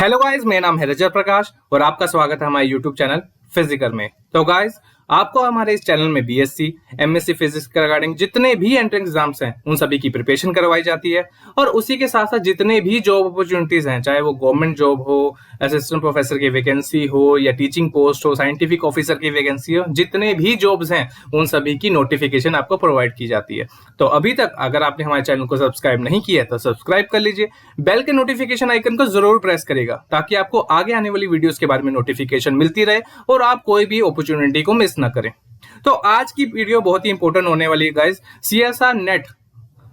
Hello guys, मेरा नाम है रजत प्रकाश और आपका स्वागत है हमारे यूट्यूब चैनल फिजिकल में। तो गाइस, आपको हमारे इस चैनल में बीएससी, एमएससी फिजिक्स के रिगार्डिंग जितने भी एंट्रेंस एग्जाम्स हैं उन सभी की प्रिपरेशन करवाई जाती है और उसी के साथ साथ जितने भी जॉब अपॉर्चुनिटीज हैं, चाहे वो गवर्नमेंट जॉब हो, असिस्टेंट प्रोफेसर की वैकेंसी हो या टीचिंग पोस्ट हो, साइंटिफिक ऑफिसर की वैकेंसी हो, जितने भी जॉब्स हैं उन सभी की नोटिफिकेशन आपको प्रोवाइड की जाती है। तो अभी तक अगर आपने हमारे चैनल को सब्सक्राइब नहीं किया है तो सब्सक्राइब कर लीजिए, बेल के नोटिफिकेशन आइकन को जरूर प्रेस करेगा ताकि आपको आगे आने वाली वीडियोस के बारे में नोटिफिकेशन मिलती रहे और आप कोई भी अपॉर्चुनिटी को मिस ना करें। तो आज की वीडियो बहुत ही इंपॉर्टेंट होने वाली है गाइस। सीएसआर नेट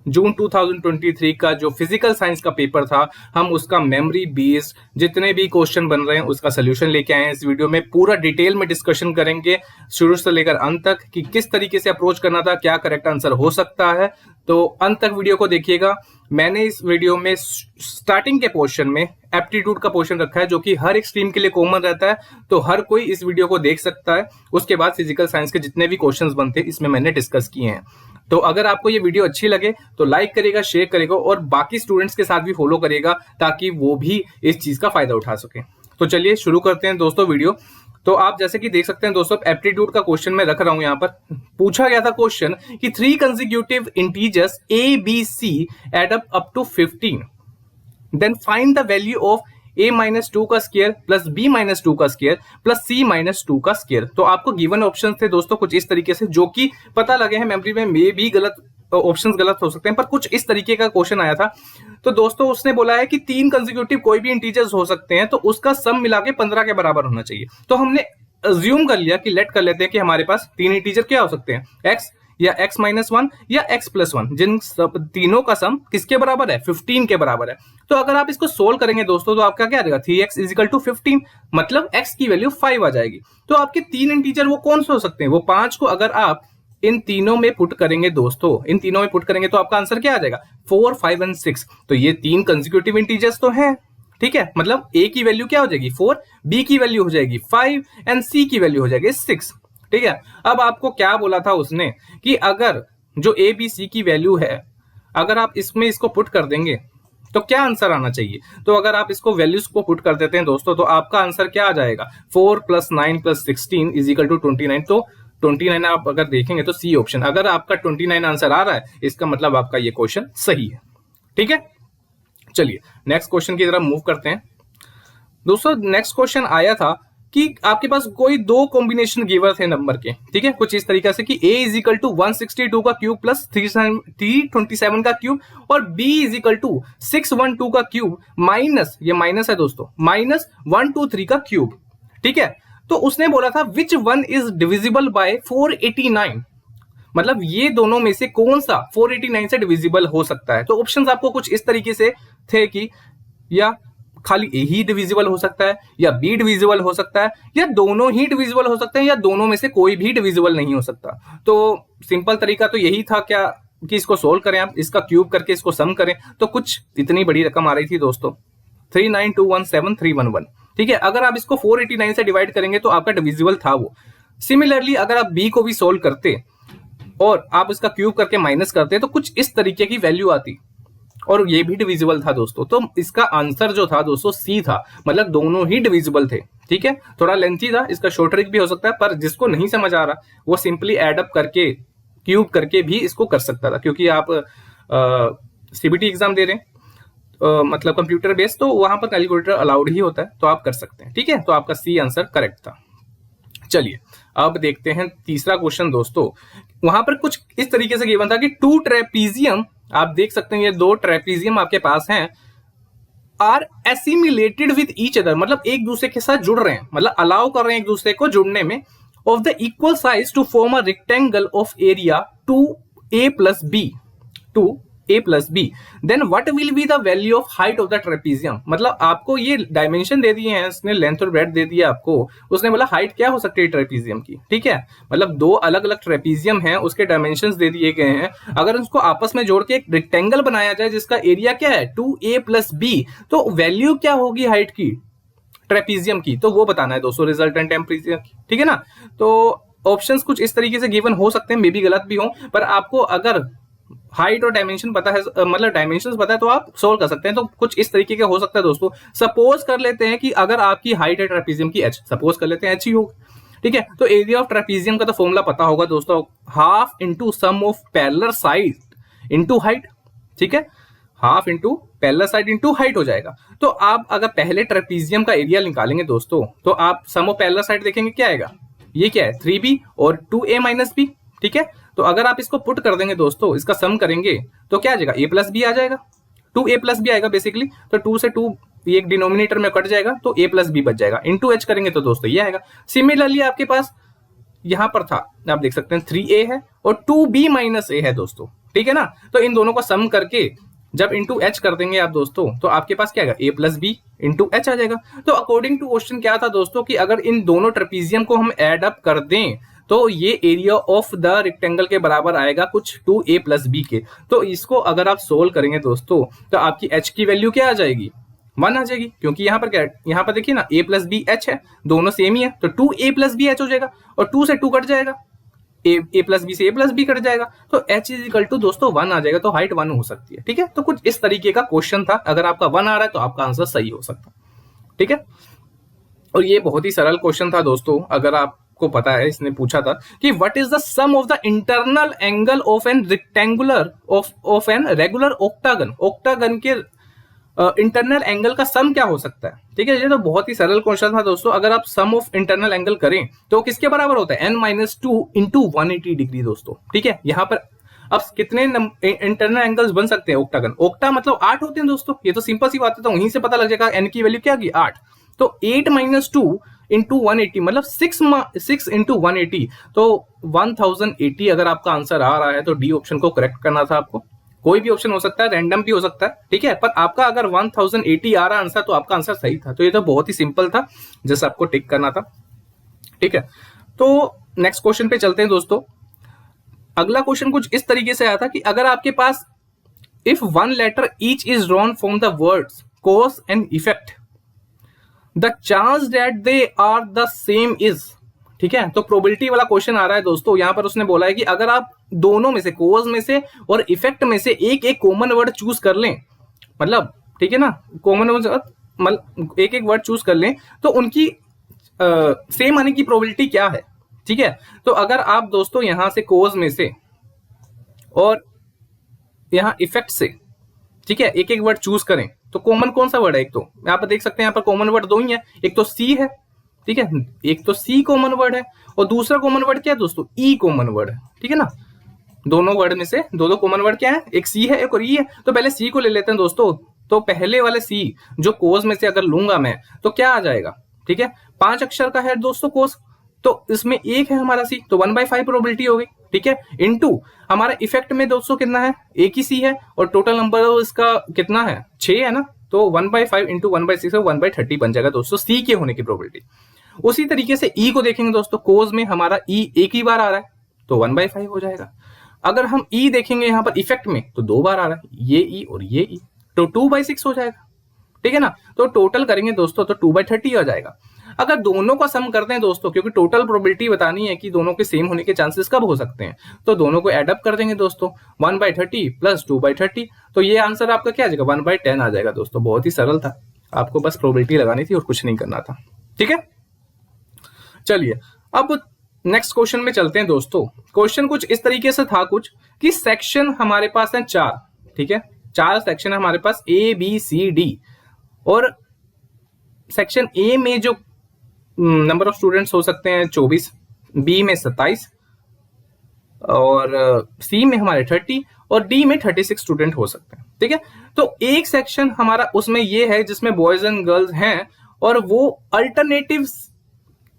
जून 2023 का जो फिजिकल साइंस का पेपर था, हम उसका मेमोरी बेस्ड जितने भी क्वेश्चन बन रहे हैं उसका सोल्यूशन लेके आए हैं। इस वीडियो में पूरा डिटेल में डिस्कशन करेंगे शुरू से लेकर अंत तक कि किस तरीके से अप्रोच करना था, क्या करेक्ट आंसर हो सकता है। तो अंत तक वीडियो को देखिएगा। मैंने इस वीडियो में स्टार्टिंग के पोर्शन में एप्टीट्यूड का पोर्शन रखा है जो कि हर एक स्ट्रीम के लिए कॉमन रहता है, तो हर कोई इस वीडियो को देख सकता है। उसके बाद फिजिकल साइंस के जितने भी क्वेश्चंस बनते हैं इसमें मैंने डिस्कस किए हैं। तो अगर आपको ये वीडियो अच्छी लगे तो लाइक करेगा, शेयर करेगा और बाकी स्टूडेंट्स के साथ भी फॉलो करेगा ताकि वो भी इस चीज का फायदा उठा सके। तो चलिए शुरू करते हैं दोस्तों वीडियो। तो आप जैसे कि देख सकते हैं दोस्तों, एप्टीट्यूड का क्वेश्चन मैं रख रहा हूं। यहां पर पूछा गया था क्वेश्चन कि 3 consecutive integers A B C add up to 15, then find the value of a-2 का स्क्वायर प्लस b-2 का स्क्वायर प्लस c-2 का स्क्वायर। तो आपको गिवन ऑप्शन थे दोस्तों कुछ इस तरीके से, जो कि पता लगे हैं मेमोरी में मे भी गलत ऑप्शंस गलत हो सकते हैं, पर कुछ इस तरीके का क्वेश्चन आया था। तो दोस्तों उसने बोला है कि 3 कंसेक्यूटिव कोई भी इंटीजर्स हो सकते हैं तो उसका सम मिला के 15 के बराबर होना चाहिए। तो हमने अज्यूम कर लिया कि लेट कर लेते हैं कि हमारे पास 3 इंटीजर क्या हो सकते हैं, x या x-1 या x+1, जिन सब तीनों का सम किसके बराबर है, 15 के बराबर है। तो अगर आप इसको सोल्व करेंगे दोस्तों तो आपका क्या रहेगा, 3x = 15, मतलब x की वैल्यू 5 आ जाएगी। तो आपके 3 इंटीजर वो कौन से हो सकते हैं, वो 5 को अगर आप इन तीनों में पुट करेंगे दोस्तों, इन तीनों में पुट करेंगे तो आपका आंसर क्या आ जाएगा, 4, 5 और 6। तो ये 3 कंसेक्यूटिव इंटीजर्स तो हैं, ठीक है। मतलब a की वैल्यू क्या हो जाएगी 4, b की वैल्यू हो जाएगी 5 एंड c की वैल्यू हो जाएगी 6, ठीक है। अब आपको क्या बोला था उसने कि अगर जो ए बी सी की वैल्यू है अगर आप इसमें इसको पुट कर देंगे तो क्या आंसर आना चाहिए। तो अगर आप इसको वैल्यूज को पुट कर देते हैं दोस्तों तो आपका आंसर क्या आ जाएगा, 4 + 9 + 16 = 29। तो 29 आप अगर देखेंगे तो सी ऑप्शन, अगर आपका 29 आंसर आ रहा है इसका मतलब आपका ये क्वेश्चन सही है, ठीक है। चलिए नेक्स्ट क्वेश्चन की तरफ मूव करते हैं दोस्तों। नेक्स्ट क्वेश्चन आया था कि आपके पास कोई 2 कॉम्बिनेशन गिवर थे नंबर के, ठीक है, कुछ इस तरीके से कि a = 162 का क्यूब प्लस 327 का क्यूब और b = 612 का क्यूब माइनस, ये माइनस है दोस्तों, -123 का क्यूब, ठीक है। तो उसने बोला था which one is divisible by 489, मतलब ये दोनों में से कौन सा 489 से डिविजिबल हो सकता है। तो ऑप्शंस आपको कुछ इस तरीके से थे कि या खाली ए ही डिविजिबल हो सकता है, या बी डिविजिबल हो सकता है, या दोनों ही डिविजिबल हो सकते हैं, या दोनों में से कोई भी डिविजिबल नहीं हो सकता। तो सिंपल तरीका तो यही था क्या कि इसको सोल्व करें, आप इसका क्यूब करके इसको सम करें। तो कुछ इतनी बड़ी रकम आ रही थी दोस्तों, 39217,311, ठीक है। अगर आप इसको 489 से डिवाइड करेंगे तो आपका डिविजिबल था वो। सिमिलरली अगर आप बी को भी सोल्व करते और आप इसका क्यूब करके माइनस करते तो कुछ इस तरीके की वैल्यू आती और ये भी डिविजिबल था दोस्तों। तो इसका आंसर जो था दोस्तों सी था, मतलब दोनों ही डिविजिबल थे, ठीक है। थोड़ा लेंथी था, इसका शॉर्ट ट्रिक भी हो सकता है, पर जिसको नहीं समझ आ रहा वो सिंपली एड अप करके क्यूब करके भी इसको कर सकता था, क्योंकि आप सीबीटी एग्जाम दे रहे हैं मतलब कंप्यूटर बेस्ड, तो वहां पर कैलकुलेटर अलाउड ही होता है, तो आप कर सकते हैं, ठीक है। तो आपका सी आंसर करेक्ट था। चलिए अब देखते हैं तीसरा क्वेश्चन दोस्तों। वहां पर कुछ इस तरीके से गिवन था कि 2 ट्रेपीजियम, आप देख सकते हैं ये 2 ट्रेपीजियम आपके पास हैं, are assimilated with each other, मतलब एक दूसरे के साथ जुड़ रहे हैं, मतलब अलाउ कर रहे हैं एक दूसरे को जुड़ने में, of the equal size to form a rectangle of area 2a + b, then what will be the value of height of the trapezium. मतलब आपको ये डायमेंशन दे दिए हैं, उसने लेंथ और ब्रेड्थ दे दिया आपको, उसने बोला हाइट क्या हो सकती है ट्रेपीजियम की, ठीक है। मतलब 2 अलग अलग ट्रेपीजियम हैं, उसके डायमेंशंस दे दिए गए हैं। अगर उसको आपस में जोड़ के एक रेक्टेंगल बनाया जाए जिसका एरिया क्या है 2a + b, तो वैल्यू क्या होगी हाइट की ट्रेपीजियम की, तो वो बताना है दोस्तों, रिजल्टेंट टेम्परेचर की, ठीक है ना। तो ऑप्शंस कुछ इस तरीके से गिवन हो सकते हैं, मे बी गलत भी हो, पर आपको अगर हाइट और डायमेंशन पता है, मतलब डायमेंशंस पता है तो आप सोल्व कर सकते हैं। तो कुछ इस तरीके का हो सकता है दोस्तों। सपोज कर लेते हैं कि अगर आपकी हाइट है ट्रेपीजियम की h, सपोज कर लेते हैं h ही होगा, ठीक है। तो एरिया ऑफ ट्रेपीजियम का तो फॉर्मूला पता होगा दोस्तों, half into sum of parallel side into height, ठीक है। Half into parallel side into height हो जाएगा। तो आप अगर पहले ट्रेपीजियम का एरिया निकालेंगे दोस्तों, तो आप सम ऑफ पैरेलल साइड देखेंगे क्या आएगा, ये क्या है 3b और 2a माइनस बी, ठीक है। तो अगर आप इसको पुट कर देंगे दोस्तों, इसका सम करेंगे तो क्या आ जाएगा, a प्लस बी आ जाएगा, 2a प्लस बी आएगा बेसिकली। तो 2 से 2 एक डिनोमिनेटर में कट जाएगा तो a प्लस बी बच जाएगा, इंटू h करेंगे तो दोस्तों ये आएगा। सिमिलरली आपके पास यहां पर था, आप देख सकते हैं 3a है और 2b माइनस a है दोस्तों, ठीक है ना। तो इन दोनों का सम करके जब इंटू h कर देंगे आप दोस्तों, तो आपके पास क्या आएगा, a plus B into h आ जाएगा। तो अकॉर्डिंग टू क्वेश्चन क्या था दोस्तों कि अगर इन दोनों ट्रेपीजियम को हम एड अप कर दें तो ये एरिया ऑफ द रेक्टेंगल के बराबर आएगा कुछ 2a प्लस बी के। तो इसको अगर आप सोल्व करेंगे दोस्तों, तो आपकी h की वैल्यू क्या आ जाएगी, 1 आ जाएगी। क्योंकि यहाँ पर क्या है, यहाँ पर देखिए ना a प्लस बी h है, दोनों सेम ही है, तो 2a प्लस बी h हो जाएगा और 2 से 2 कट जाएगा, a प्लस बी से a प्लस बी कट जाएगा, तो h इज इक्वल टू दोस्तों 1 आ जाएगा। तो हाइट 1 हो सकती है, ठीक है। तो कुछ इस तरीके का क्वेश्चन था। अगर आपका 1 आ रहा है तो आपका आंसर सही हो सकता है, ठीक है। और ये बहुत ही सरल क्वेश्चन था दोस्तों। अगर आपको पता है, इसने पूछा था कि what is the sum of the internal angle of an rectangular of an regular octagon, octagon के इंटरनल एंगल का सम क्या हो सकता है, ठीक है। ये तो बहुत ही सरल क्वेश्चन था दोस्तों। अगर आप सम ऑफ इंटरनल एंगल करें तो किसके बराबर होता है, n-2 इंटू 180 डिग्री दोस्तों, ठीक है। यहाँ पर अब कितने इंटरनल एंगल्स बन सकते हैं ऑक्टागन, ऑक्टा मतलब 8 होते हैं दोस्तों। ये तो सिंपल सी बात है, तो वहीं से पता लग जाएगा n की वैल्यू क्या की 8। तो 8-2 इंटू 180 मतलब 6 इंटू 180, तो 1080 अगर आपका आंसर आ रहा है तो डी ऑप्शन को करेक्ट करना था आपको। कोई भी ऑप्शन हो सकता है, रैंडम भी हो सकता है, ठीक है। पर आपका अगर 1080 आ रहा आंसर तो आपका आंसर सही था। तो ये तो बहुत ही सिंपल था, जैसे आपको टिक करना था, ठीक है। तो नेक्स्ट क्वेश्चन पे चलते हैं दोस्तों। अगला क्वेश्चन कुछ इस तरीके से आया था कि अगर आपके पास if one letter each is drawn from the words cause and effect, the chance that they are the same is, ठीक है। तो प्रोबेबिलिटी वाला क्वेश्चन आ रहा है दोस्तों। यहां पर उसने बोला है कि अगर आप दोनों में से, कोज में से और इफेक्ट में से एक एक कॉमन वर्ड चूज कर लें, मतलब ठीक है ना, कॉमन मतलब एक एक वर्ड चूज कर लें, तो उनकी सेम आने की प्रोबेबिलिटी क्या है, ठीक है। तो अगर आप दोस्तों यहां से कोज में से और यहां इफेक्ट से, ठीक है, एक एक वर्ड चूज करें तो कॉमन कौन सा वर्ड है, एक तो यहाँ पर देख सकते हैं, यहाँ पर कॉमन वर्ड 2 ही है, एक तो सी है, ठीक है, एक तो सी कॉमन वर्ड है और दूसरा कॉमन वर्ड क्या है दोस्तों, ई कॉमन वर्ड है, ठीक है ना। दोनों वर्ड में से दो कॉमन वर्ड क्या है, एक सी है एक और ई है। तो पहले सी को ले लेते हैं दोस्तों। तो पहले वाले सी जो कोस में से अगर लूंगा मैं तो क्या आ जाएगा, ठीक है, 5 अक्षर का है दोस्तों कोस, तो इसमें एक है हमारा सी, तो 1/5 प्रोबेबिलिटी हो गई, ठीक है। इनटू हमारा इफेक्ट में दोस्तों कितना है, एक ही सी है और टोटल नंबर इसका कितना है 6 है ना, तो 1/5 इंटू 1/6 1/30 बन जाएगा दोस्तों सी के होने की प्रोबेबिलिटी। उसी तरीके से ई को देखेंगे दोस्तों, कोज में हमारा ई एक ही बार आ रहा है तो 1/5 हो जाएगा। अगर हम ई देखेंगे यहाँ पर इफेक्ट में तो 2 बार आ रहा है, ये ई और ये ई, तो 2/6 हो जाएगा, ठीक है ना। तो टोटल करेंगे दोस्तों तो 2/30 हो जाएगा। अगर दोनों का सम करते हैं दोस्तों, क्योंकि टोटल प्रोबेबिलिटी बतानी है कि दोनों के सेम होने के चांसेस कब हो सकते हैं, तो दोनों को एड अप कर देंगे दोस्तों, 1/30 प्लस 2/30, तो ये आंसर आपका क्या आ जाएगा 1/10 आ जाएगा दोस्तों। बहुत ही सरल था, आपको बस प्रोबेबिलिटी लगानी थी और कुछ नहीं करना था, ठीक है। चलिए अब नेक्स्ट क्वेश्चन में चलते हैं दोस्तों। क्वेश्चन कुछ इस तरीके से था कुछ कि सेक्शन हमारे पास है 4, ठीक है, 4 सेक्शन है हमारे पास ए बी सी डी, और सेक्शन ए में जो नंबर ऑफ स्टूडेंट्स हो सकते हैं 24, बी में 27 और सी में हमारे 30 और डी में 36 स्टूडेंट हो सकते हैं, ठीक है। तो एक सेक्शन हमारा उसमें ये है जिसमें बॉयज एंड गर्ल्स हैं और वो अल्टरनेटिव्स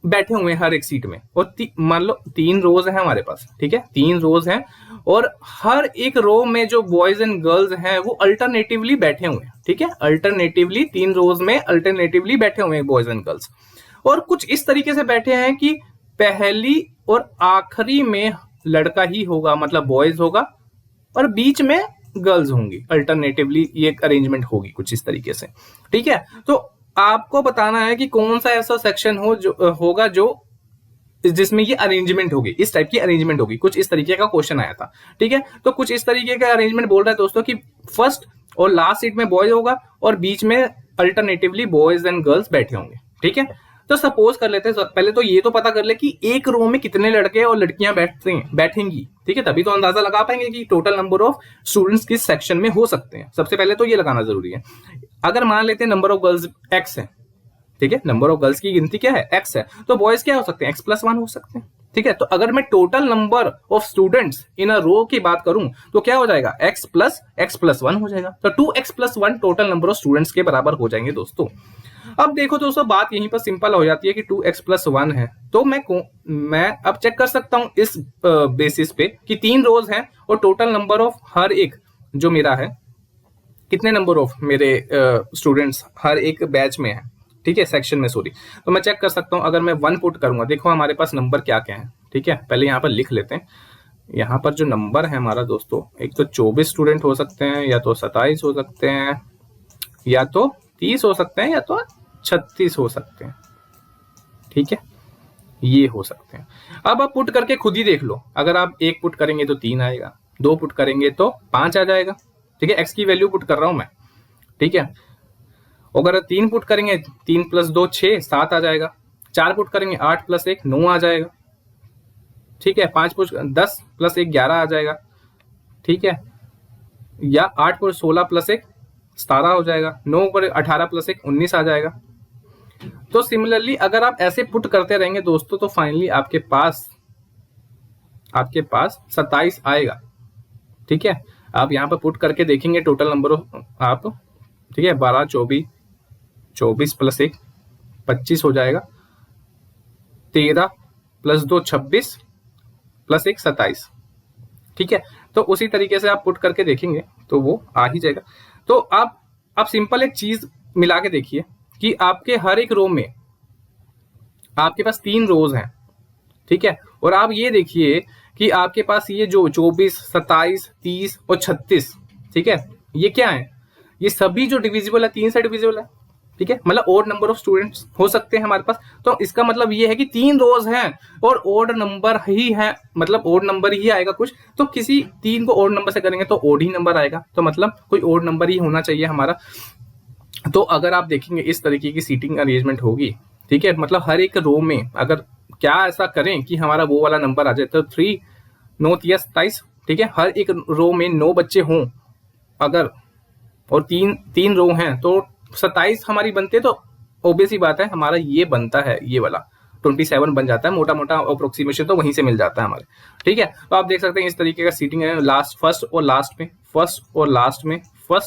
बैठे हुए हैं हर एक सीट में, और मान लो 3 रोज है हमारे पास, ठीक है, 3 रोज हैं और हर एक रो में जो बॉयज एंड गर्ल्स हैं वो अल्टरनेटिवली बैठे हुए हैं, ठीक है, अल्टरनेटिवली 3 रोज में अल्टरनेटिवली बैठे हुए हैं बॉयज एंड गर्ल्स। और कुछ इस तरीके से बैठे हैं कि पहली और आखिरी में लड़का ही होगा, मतलब बॉयज होगा, और बीच में गर्ल्स होंगी, अल्टरनेटिवली ये अरेंजमेंट होगी कुछ इस तरीके से, ठीक है। तो आपको बताना है कि कौन सा ऐसा सेक्शन होगा जो जिसमें ये अरेंजमेंट होगी, इस टाइप की अरेंजमेंट होगी। कुछ इस तरीके का क्वेश्चन आया था, ठीक है। तो कुछ इस तरीके का अरेंजमेंट बोल रहा है दोस्तों कि फर्स्ट और लास्ट सीट में बॉयज होगा और बीच में अल्टरनेटिवली बॉयज एंड गर्ल्स बैठे होंगे, ठीक है। तो सपोज कर लेते हैं, पहले तो ये तो पता कर ले कि एक रो में कितने लड़के और लड़कियां बैठेंगी, ठीक है, तभी तो अंदाजा लगा पाएंगे कि टोटल नंबर ऑफ स्टूडेंट्स किस सेक्शन में हो सकते हैं। सबसे पहले तो ये लगाना जरूरी है। अगर मान लेते हैं नंबर ऑफ गर्ल्स एक्स है, ठीक है, नंबर ऑफ गर्ल्स की गिनती क्या है, एक्स है, तो बॉयज क्या हो सकते हैं, x+1 हो सकते हैं, ठीक है। तो अगर मैं total number of students in a row की बात करूं तो क्या हो जाएगा, x+1 हो जाएगा। तो 2x+1 total number of students के बराबर हो जाएंगे दोस्तों। अब देखो दोस्तों, बात यहीं पर सिंपल हो जाती है कि 2x+1 है, तो मैं अब चेक कर सकता हूं इस बेसिस पे कि 3 रोज हैं और टोटल नंबर ऑफ हर एक जो मेरा है, कितने नंबर ऑफ मेरे स्टूडेंट्स हर एक बैच में है, ठीक है, सेक्शन में, सॉरी। तो मैं चेक कर सकता हूं, अगर मैं 1 पुट करूंगा, देखो हमारे पास नंबर क्या क्या है, ठीक है। पहले यहाँ पर लिख लेते हैं। यहाँ पर जो नंबर है हमारा दोस्तों, एक तो 24 स्टूडेंट हो सकते हैं, या तो 27 हो सकते हैं, या तो 30 हो सकते हैं, या तो 36 हो सकते हैं, ठीक है, ये हो सकते हैं। अब आप पुट करके खुद ही देख लो। अगर आप 1 पुट करेंगे तो 3 आएगा, 2 पुट करेंगे तो 5 आ जाएगा, ठीक है। एक्स की वैल्यू पुट कर रहा हूं मैं, ठीक है। अगर 3 पुट करेंगे, 3 + 2 6, 7 आ जाएगा। 4 पुट करेंगे, 8 + 1 9 आ जाएगा, ठीक है। 5 पुट 10 + 1 11 आ जाएगा, ठीक है। या 8 पर 16 + 1 17 हो जाएगा। 9 पर 18 + 1 19 आ जाएगा। तो सिमिलरली अगर आप ऐसे पुट करते रहेंगे दोस्तों, तो फाइनली आपके पास 27 आएगा, ठीक है। आप यहाँ पर पुट करके देखेंगे टोटल नंबर आप, ठीक है, 12 24 + 1 25 हो जाएगा। 13 + 2 26 + 1 27, ठीक है। तो उसी तरीके से आप पुट करके देखेंगे तो वो आ ही जाएगा। तो आप सिंपल एक चीज मिला के देखिए कि आपके हर एक रो में आपके पास 3 रोज हैं, ठीक है। और आप ये देखिए कि आपके पास ये जो 24 27 30 और 36, ठीक है, ये क्या है, ये सभी जो डिविजिबल है 3 से डिविजिबल है, ठीक है। मतलब ओड नंबर ऑफ स्टूडेंट्स हो सकते हैं हमारे पास। तो इसका मतलब ये है कि 3 रोज हैं और ओड नंबर ही है, मतलब ओड नंबर ही आएगा कुछ। तो किसी 3 को ओड नंबर से करेंगे तो ओड ही नंबर आएगा, तो मतलब कोई ओड नंबर ही होना चाहिए हमारा। तो अगर आप देखेंगे इस तरीके की सीटिंग अरेंजमेंट होगी, ठीक है, मतलब हर एक रो में अगर क्या ऐसा करें कि हमारा वो वाला नंबर आ जाए, तो 3 9 27, ठीक है। हर एक रो में 9 बच्चे हों अगर, और 3 रो हैं तो 27 हमारी बनती है। तो ऑब्वियस ही बात है हमारा ये बनता है, ये वाला 27 बन जाता है। मोटा मोटा अप्रोक्सीमेशन तो वहीं से मिल जाता है हमारे, ठीक है। तो आप देख सकते हैं इस तरीके का सीटिंग है। फर्स्ट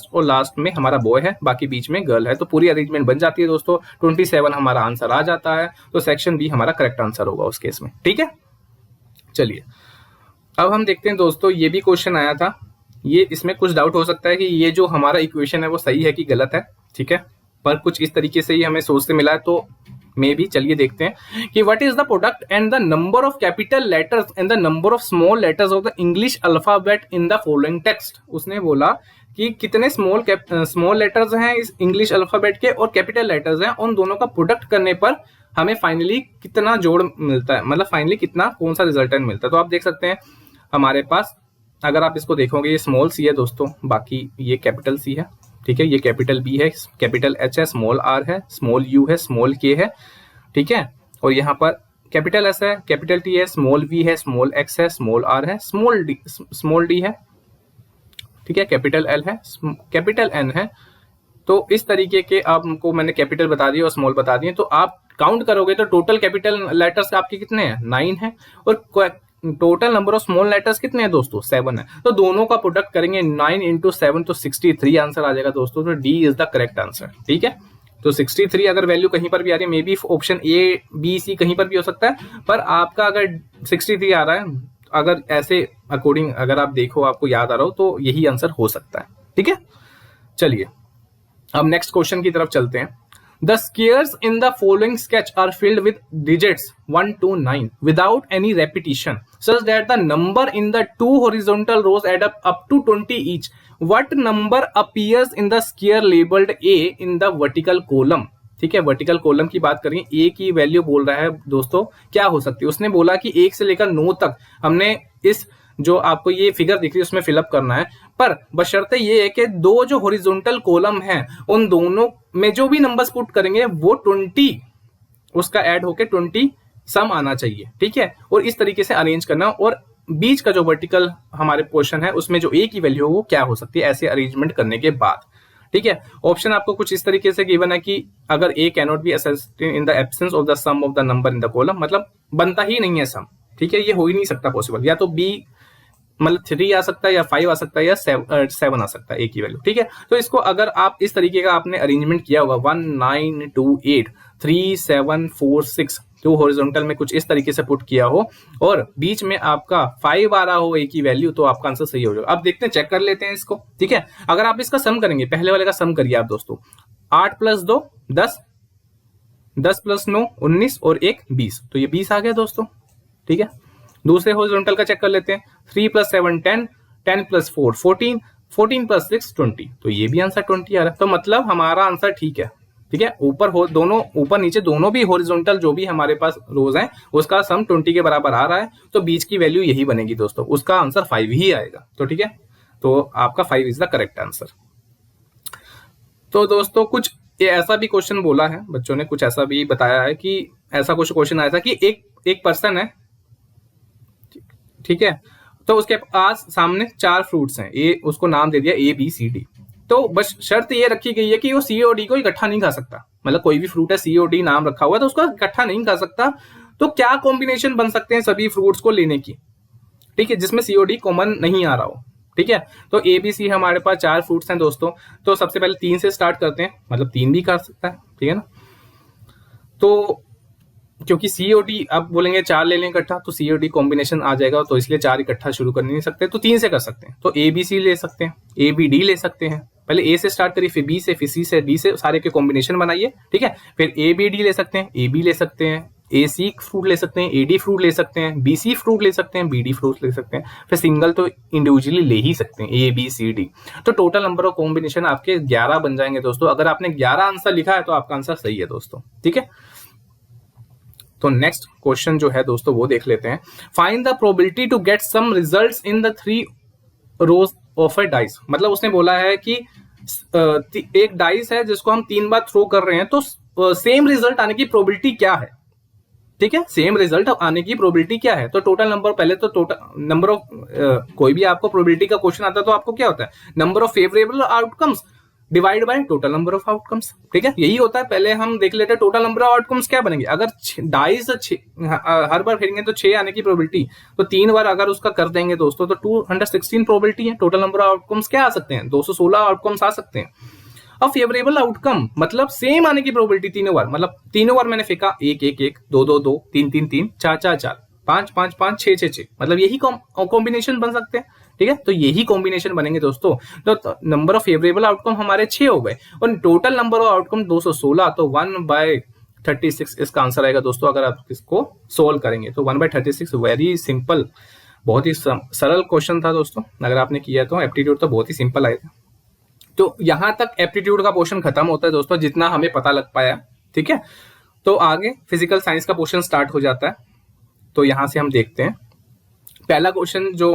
और लास्ट में हमारा बॉय है, बाकी बीच में गर्ल है। तो पूरी अरेंजमेंट बन जाती है दोस्तों। 27 हमारा आंसर आ जाता है। तो सेक्शन बी हमारा करेक्ट आंसर होगा उस केस में, ठीक है। चलिए अब हम देखते हैं दोस्तों, ये भी क्वेश्चन आया था। ये इसमें कुछ डाउट हो सकता है कि ये जो हमारा इक्वेशन है वो सही है कि गलत है, ठीक है, पर कुछ इस तरीके से ही हमें सोच से मिला है। तो मे भी चलिए देखते हैं कि what is the product and the number of capital letters and the number of small letters of the English alphabet in the following text. उसने बोला कि कितने स्मॉल लेटर्स हैं इस इंग्लिश अल्फाबेट के और कैपिटल लेटर्स हैं, उन दोनों का प्रोडक्ट करने पर हमें फाइनली कितना जोड़ मिलता है, मतलब फाइनली कितना कौन सा रिजल्टेंट मिलता है। तो आप देख सकते हैं हमारे पास, अगर आप इसको देखोगे, ये स्मॉल सी है दोस्तों, बाकी ये कैपिटल सी है, ठीक है, ये कैपिटल बी है, कैपिटल एच है, स्मॉल आर है, स्मॉल यू है, स्मॉल के है, ठीक है। और यहाँ पर कैपिटल एस है, कैपिटल टी है, स्मॉल वी है, स्मॉल एक्स है, स्मॉल आर है, स्मॉल डी है, ठीक है, कैपिटल एल है, कैपिटल एन है। तो इस तरीके के आपको मैंने कैपिटल बता दिए और स्मॉल बता दिए। तो आप काउंट करोगे तो टोटल कैपिटल लेटर्स आपके कितने हैं, 9 है, और total number of small letters कितने हैं दोस्तों, 7 है। तो दोनों का प्रोडक्ट करेंगे 9 × 7 तो 63 आंसर आ जाएगा दोस्तों। तो D is the correct answer, ठीक है। तो 63 अगर वैल्यू कहीं पर भी आ रही है, maybe option A B C कहीं पर भी हो सकता है, पर आपका अगर 63 आ रहा है, अगर ऐसे अकॉर्डिंग अगर आप देखो, आपको याद आ रहा हो, तो यही आंसर हो सकता है, ठीक है। चलिए अब नेक्स्ट क्वेश्चन की तरफ चलते हैं। The squares in the following sketch are filled with digits 1 to 9 without any repetition, such that the number in the 2 horizontal rows add up to 20 each. What number appears in the square labeled A in the vertical column? ठीक है, vertical column की बात करें, ए की value बोल रहा है दोस्तों क्या हो सकती है, उसने बोला कि 1 से लेकर 9 तक हमने इस जो आपको ये फिगर दिख रही है उसमें फिलअप करना है, पर बशर्ते ये है कि दो जो हॉरिजॉन्टल कॉलम हैं उन दोनों में जो भी नंबर्स पुट करेंगे वो 20 उसका ऐड होके 20 सम आना चाहिए, ठीक है। और इस तरीके से अरेंज करना, और बीच का जो वर्टिकल हमारे पोर्शन है उसमें जो ए की वैल्यू हो वो क्या हो सकती है, ऐसे अरेंजमेंट करने के बाद, ठीक है। ऑप्शन आपको कुछ इस तरीके से गिवन है कि अगर A can not be assessed in the absence of the sum of the number in the column, मतलब बनता ही नहीं है सम, ठीक है, ये हो ही नहीं सकता पॉसिबल, या तो बी मतलब 3 आ सकता है या 5 आ सकता है या 7 आ सकता है ए की वैल्यू, ठीक है। तो इसको अगर आप इस तरीके का आपने अरेंजमेंट किया होगा 1 9 2 8 3 7 4 6 तो हॉरिजॉन्टल में कुछ इस तरीके से पुट किया हो और बीच में आपका 5 आ रहा हो ए की वैल्यू, तो आपका आंसर सही हो जाएगा। अब देखते हैं, चेक कर लेते हैं इसको, ठीक है। अगर आप इसका सम करेंगे, पहले वाले का सम करिए आप दोस्तों, 8 + 2 10, 10 + 9 19 और 1 20, तो ये 20 आ गया दोस्तों, ठीक है। दूसरे हॉरिजॉन्टल का चेक कर लेते हैं, 3 + 7 10, 10 + 4 14, 14 + 6 20, तो ये भी आंसर 20 आ रहा है। तो मतलब हमारा आंसर ठीक है, ठीक है। ऊपर हो दोनों, ऊपर नीचे दोनों भी हॉरिजॉन्टल जो भी हमारे पास रोज हैं उसका सम 20 के बराबर आ रहा है, तो बीच की वैल्यू यही बनेगी दोस्तों, उसका आंसर 5 ही आएगा, तो ठीक है। तो आपका 5 इज द करेक्ट आंसर। तो दोस्तों कुछ ये ऐसा भी क्वेश्चन बोला है बच्चों ने, कुछ ऐसा भी बताया है कि ऐसा कुछ क्वेश्चन आया था कि एक पर्सन है, ठीक है, तो उसके पास सामने 4 फ्रूट्स हैं, ए उसको नाम दे दिया A B C D, तो बस शर्त ये रखी गई है कि वो C और D को इकट्ठा नहीं खा सकता, मतलब कोई भी फ्रूट है C और D नाम रखा हुआ है तो उसको इकट्ठा नहीं खा सकता। तो क्या कॉम्बिनेशन बन सकते हैं सभी फ्रूट्स को लेने की, ठीक है, जिसमें C और D कॉमन नहीं आ रहा हो, ठीक है। तो A B C हमारे पास 4 फ्रूट्स हैं दोस्तों, तो सबसे पहले 3 से स्टार्ट करते हैं, मतलब 3 भी कर सकता है, ठीक है ना। तो क्योंकि C और D अब बोलेंगे 4 ले लें इकट्ठा तो C और D कॉम्बिनेशन आ जाएगा, तो इसलिए 4 इकट्ठा शुरू कर नहीं सकते, तो 3 से कर सकते हैं। तो A B C ले सकते हैं, A B D ले सकते हैं, पहले A से स्टार्ट करिए, फिर B से, फिर C से, D से, सारे के कॉम्बिनेशन बनाइए, ठीक है। फिर A B D ले सकते हैं, A B ले सकते हैं, A C फ्रूट ले सकते हैं, A D फ्रूट ले सकते हैं, B C फ्रूट ले सकते हैं, B D फ्रूट ले सकते हैं, फिर सिंगल तो इंडिविजुअली ले ही सकते हैं A B C D। तो टोटल नंबर ऑफ कॉम्बिनेशन आपके 11 बन जाएंगे दोस्तों। अगर आपने 11 आंसर लिखा है तो आपका आंसर सही है दोस्तों, ठीक है। तो नेक्स्ट क्वेश्चन जो है दोस्तों वो देख लेते हैं, find the probability to get sum results in the 3 rolls of a dice, मतलब उसने बोला है कि एक डाइस है जिसको हम 3 बार थ्रो कर रहे हैं, तो सेम रिजल्ट आने की प्रोबेबिलिटी क्या है, ठीक है, सेम रिजल्ट आने की प्रोबेबिलिटी क्या है। तो टोटल नंबर, पहले तो टोटल नंबर ऑफ कोई भी आपको प्रोबेबिलिटी का क्वेश्चन आता है तो आपको क्या होता है, number of favourable outcomes divide by total number of outcomes, ठीक है, यही होता है। पहले हम देख लेते हैं टोटल नंबर ऑफ आउटकम्स क्या बनेंगे, अगर डाइस हर बार खेलेंगे तो 6 आने की प्रोबेबिलिटी, तो 3 बार अगर उसका कर देंगे दोस्तों तो 216 प्रोबेबिलिटी है। टोटल नंबर ऑफ आउटकम्स क्या आ सकते हैं, 216 आउटकम्स आ सकते हैं। अब फेवरेबल आउटकम मतलब सेम आने की प्रोबेबिलिटी तीनों बार, मतलब तीनों बार मैंने फेंका 1 1 1 2 2 2 3 3 3 4 4 4 5 5 5 6 6 6, मतलब यही कॉम्बिनेशन बन सकते हैं, ठीक है। तो यही कॉम्बिनेशन बनेंगे दोस्तों। तो नंबर ऑफ फेवरेबल आउटकम हमारे 6 हो गए और टोटल नंबर ऑफ आउटकम 216, तो 1/36 इसका आंसर आएगा दोस्तों। अगर आप इसको सोल्व करेंगे तो 1/36, वेरी सिंपल, बहुत ही सरल क्वेश्चन था दोस्तों। अगर आपने किया तो एप्टीट्यूड तो बहुत ही सिंपल आया था। तो यहां तक एप्टीट्यूड का पोर्शन खत्म होता है दोस्तों, जितना हमें पता लग पाया, ठीक है। तो आगे फिजिकल साइंस का पोर्शन स्टार्ट हो जाता है। तो यहां से हम देखते हैं पहला क्वेश्चन जो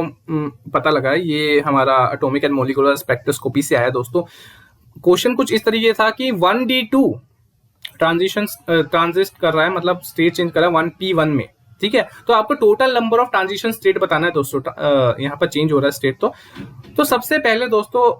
पता लगा है, ये हमारा एटॉमिक एंड मॉलिक्यूलर स्पेक्ट्रोस्कोपी से आया दोस्तों। क्वेश्चन कुछ इस तरीके था कि 1D2 ट्रांजिस्ट कर रहा है, मतलब स्टेट चेंज कर रहा है 1P1 में, ठीक है। तो आपको total number of transition state बताना है दोस्तों, यहाँ पर चेंज हो रहा है स्टेट। तो सबसे पहले दोस्तों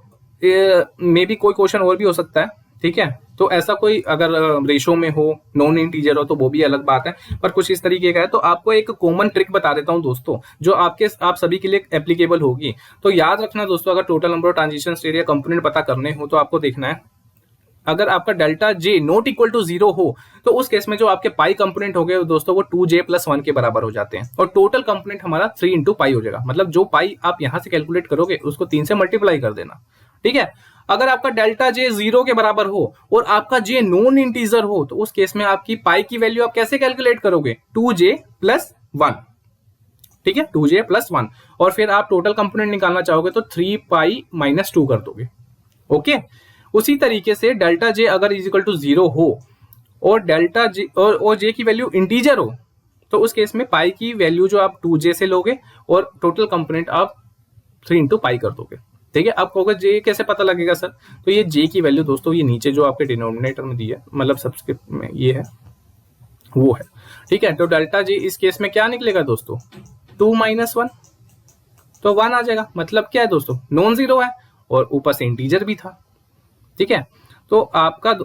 मे बी कोई क्वेश्चन और भी हो सकता है, ठीक है। तो ऐसा कोई अगर रेशो में हो, नॉन इंटीजर हो, तो वो भी अलग बात है, पर कुछ इस तरीके का है। तो आपको एक कॉमन ट्रिक बता देता हूं दोस्तों, जो आप सभी के लिए एप्लीकेबल होगी। तो याद रखना दोस्तों, अगर total number of transition state या कंपोनेंट पता करने हो तो आपको देखना है, अगर आपका delta J not equal to 0 हो तो उस केस में जो आपके पाई कंपोनेंट हो गए दोस्तों वो 2j + 1 के बराबर हो जाते हैं, और टोटल कंपोनेंट हमारा 3 × पाई हो जाएगा। मतलब जो पाई आप यहां से कैलकुलेट करोगे उसको 3 से मल्टीप्लाई कर देना, ठीक है। अगर आपका डेल्टा जे 0 के बराबर हो और आपका जे नॉन इंटीजर हो तो उस केस में आपकी पाई की वैल्यू आप कैसे कैलकुलेट करोगे, 2j + 1, ठीक है, 2j + 1, और फिर आप टोटल कंपोनेंट निकालना चाहोगे तो 3π - 2 कर दोगे, ओके। उसी तरीके से डेल्टा जे अगर इज इक्वल टू 0 हो और डेल्टा जी और जे की वैल्यू इंटीजर हो, तो उस केस में पाई की वैल्यू जो आप 2j से लोगे और टोटल कंपोनेंट आप 3 इंटू पाई कर दोगे। ठीक है, अब कहोगे जे कैसे पता लगेगा सर? तो ये जे की वैल्यू दोस्तों ये नीचे जो आपके डिनोमिनेटर में दी है, मतलब सब्सक्रिप्ट में ये है, वो है। ठीक है, तो डेल्टा जी इस केस में क्या निकलेगा दोस्तों? 2 - 1, तो 1 आ जाएगा। मतलब क्या है दोस्तों? नॉन जीरो है और ऊपर से इंटीजर भी था। ठीक है, तो आपका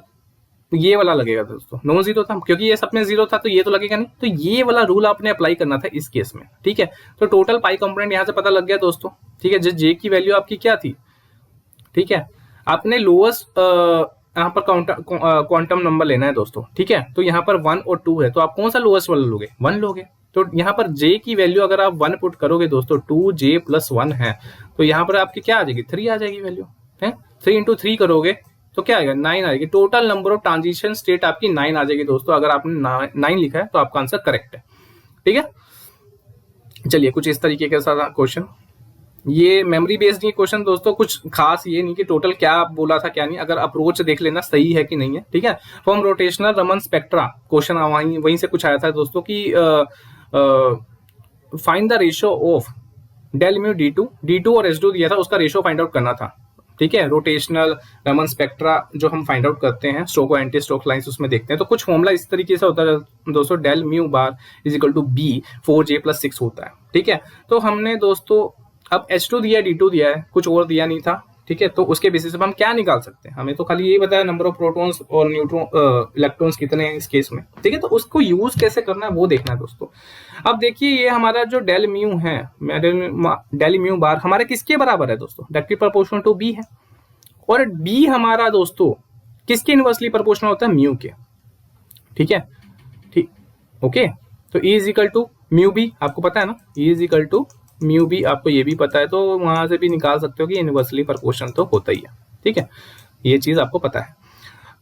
ये वाला लगेगा दोस्तों, नॉन जीरो था क्योंकि ये सब में जीरो था, तो ये तो लगेगा नहीं। तो ये वाला रूल आपने अप्लाई करना था इस केस में। ठीक है, तो टोटल पाई कंपोनेंट यहां से पता लग गया दोस्तों। ठीक है, जो जे की वैल्यू आपकी क्या थी? ठीक है, आपने लोएस्ट यहाँ पर क्वांटम नंबर लेना है दोस्तों। ठीक है, तो यहाँ पर 1 और 2 है, तो आप कौन सा लोएस्ट वाला लोगे? 1 लोगे। तो यहाँ पर j की वैल्यू अगर आप 1 पुट करोगे दोस्तों, 2j + 1 है, तो यहाँ पर आपकी क्या आ जाएगी? 3 आ जाएगी वैल्यू है। 3 × 3 करोगे तो क्या आएगा? 9 आएगी। Total number of transition state आपकी 9 आ जाएगी दोस्तों। अगर आपने 9 लिखा है तो आपका आंसर करेक्ट है। ठीक है, चलिए कुछ इस तरीके के साथ क्वेश्चन, ये मेमोरी बेस्ड नहीं क्वेश्चन दोस्तों, कुछ खास ये नहीं कि टोटल क्या बोला था क्या नहीं, अगर अप्रोच देख लेना सही है कि नहीं है। ठीक है, from rotational Raman spectra question वहीं से कुछ आया था दोस्तों कि find the ratio of del mu D2 और S2 दिया था, उसका रेशियो फाइंड आउट करना था। ठीक है, रोटेशनल रमन स्पेक्ट्रा जो हम फाइंड आउट करते हैं, स्टोक और एंटी स्टोक लाइंस उसमें देखते हैं, तो कुछ फॉर्मूला इस तरीके से होता है दोस्तों, del mu bar = B 4j + 6 होता है। ठीक है, तो हमने दोस्तों अब H2 दिया है, D2 दिया है, कुछ और दिया नहीं था। ठीक है, तो उसके बेसिस पर हम क्या निकाल सकते हैं? हमें तो खाली यही बताया नंबर ऑफ प्रोटॉन्स और न्यूट्रॉन इलेक्ट्रॉन्स कितने हैं इस केस में। ठीक है, तो उसको यूज कैसे करना है वो देखना है दोस्तों। अब देखिए ये हमारा जो डेल म्यू है, डेल म्यू बार हमारे किसके बराबर है दोस्तों? डायरेक्टली प्रोपोर्शनल टू B है, और B हमारा दोस्तों किसके इनवर्सली प्रोपोर्शनल होता है? म्यू के। ठीक है, ठीक, ओके। तो E = म्यू बी आपको पता है ना, E = म्यू बी आपको ये भी पता है, तो वहां से भी निकाल सकते हो कि इनवर्सली प्रोपोर्शनल तो होता ही है। ठीक है, ये चीज आपको पता है।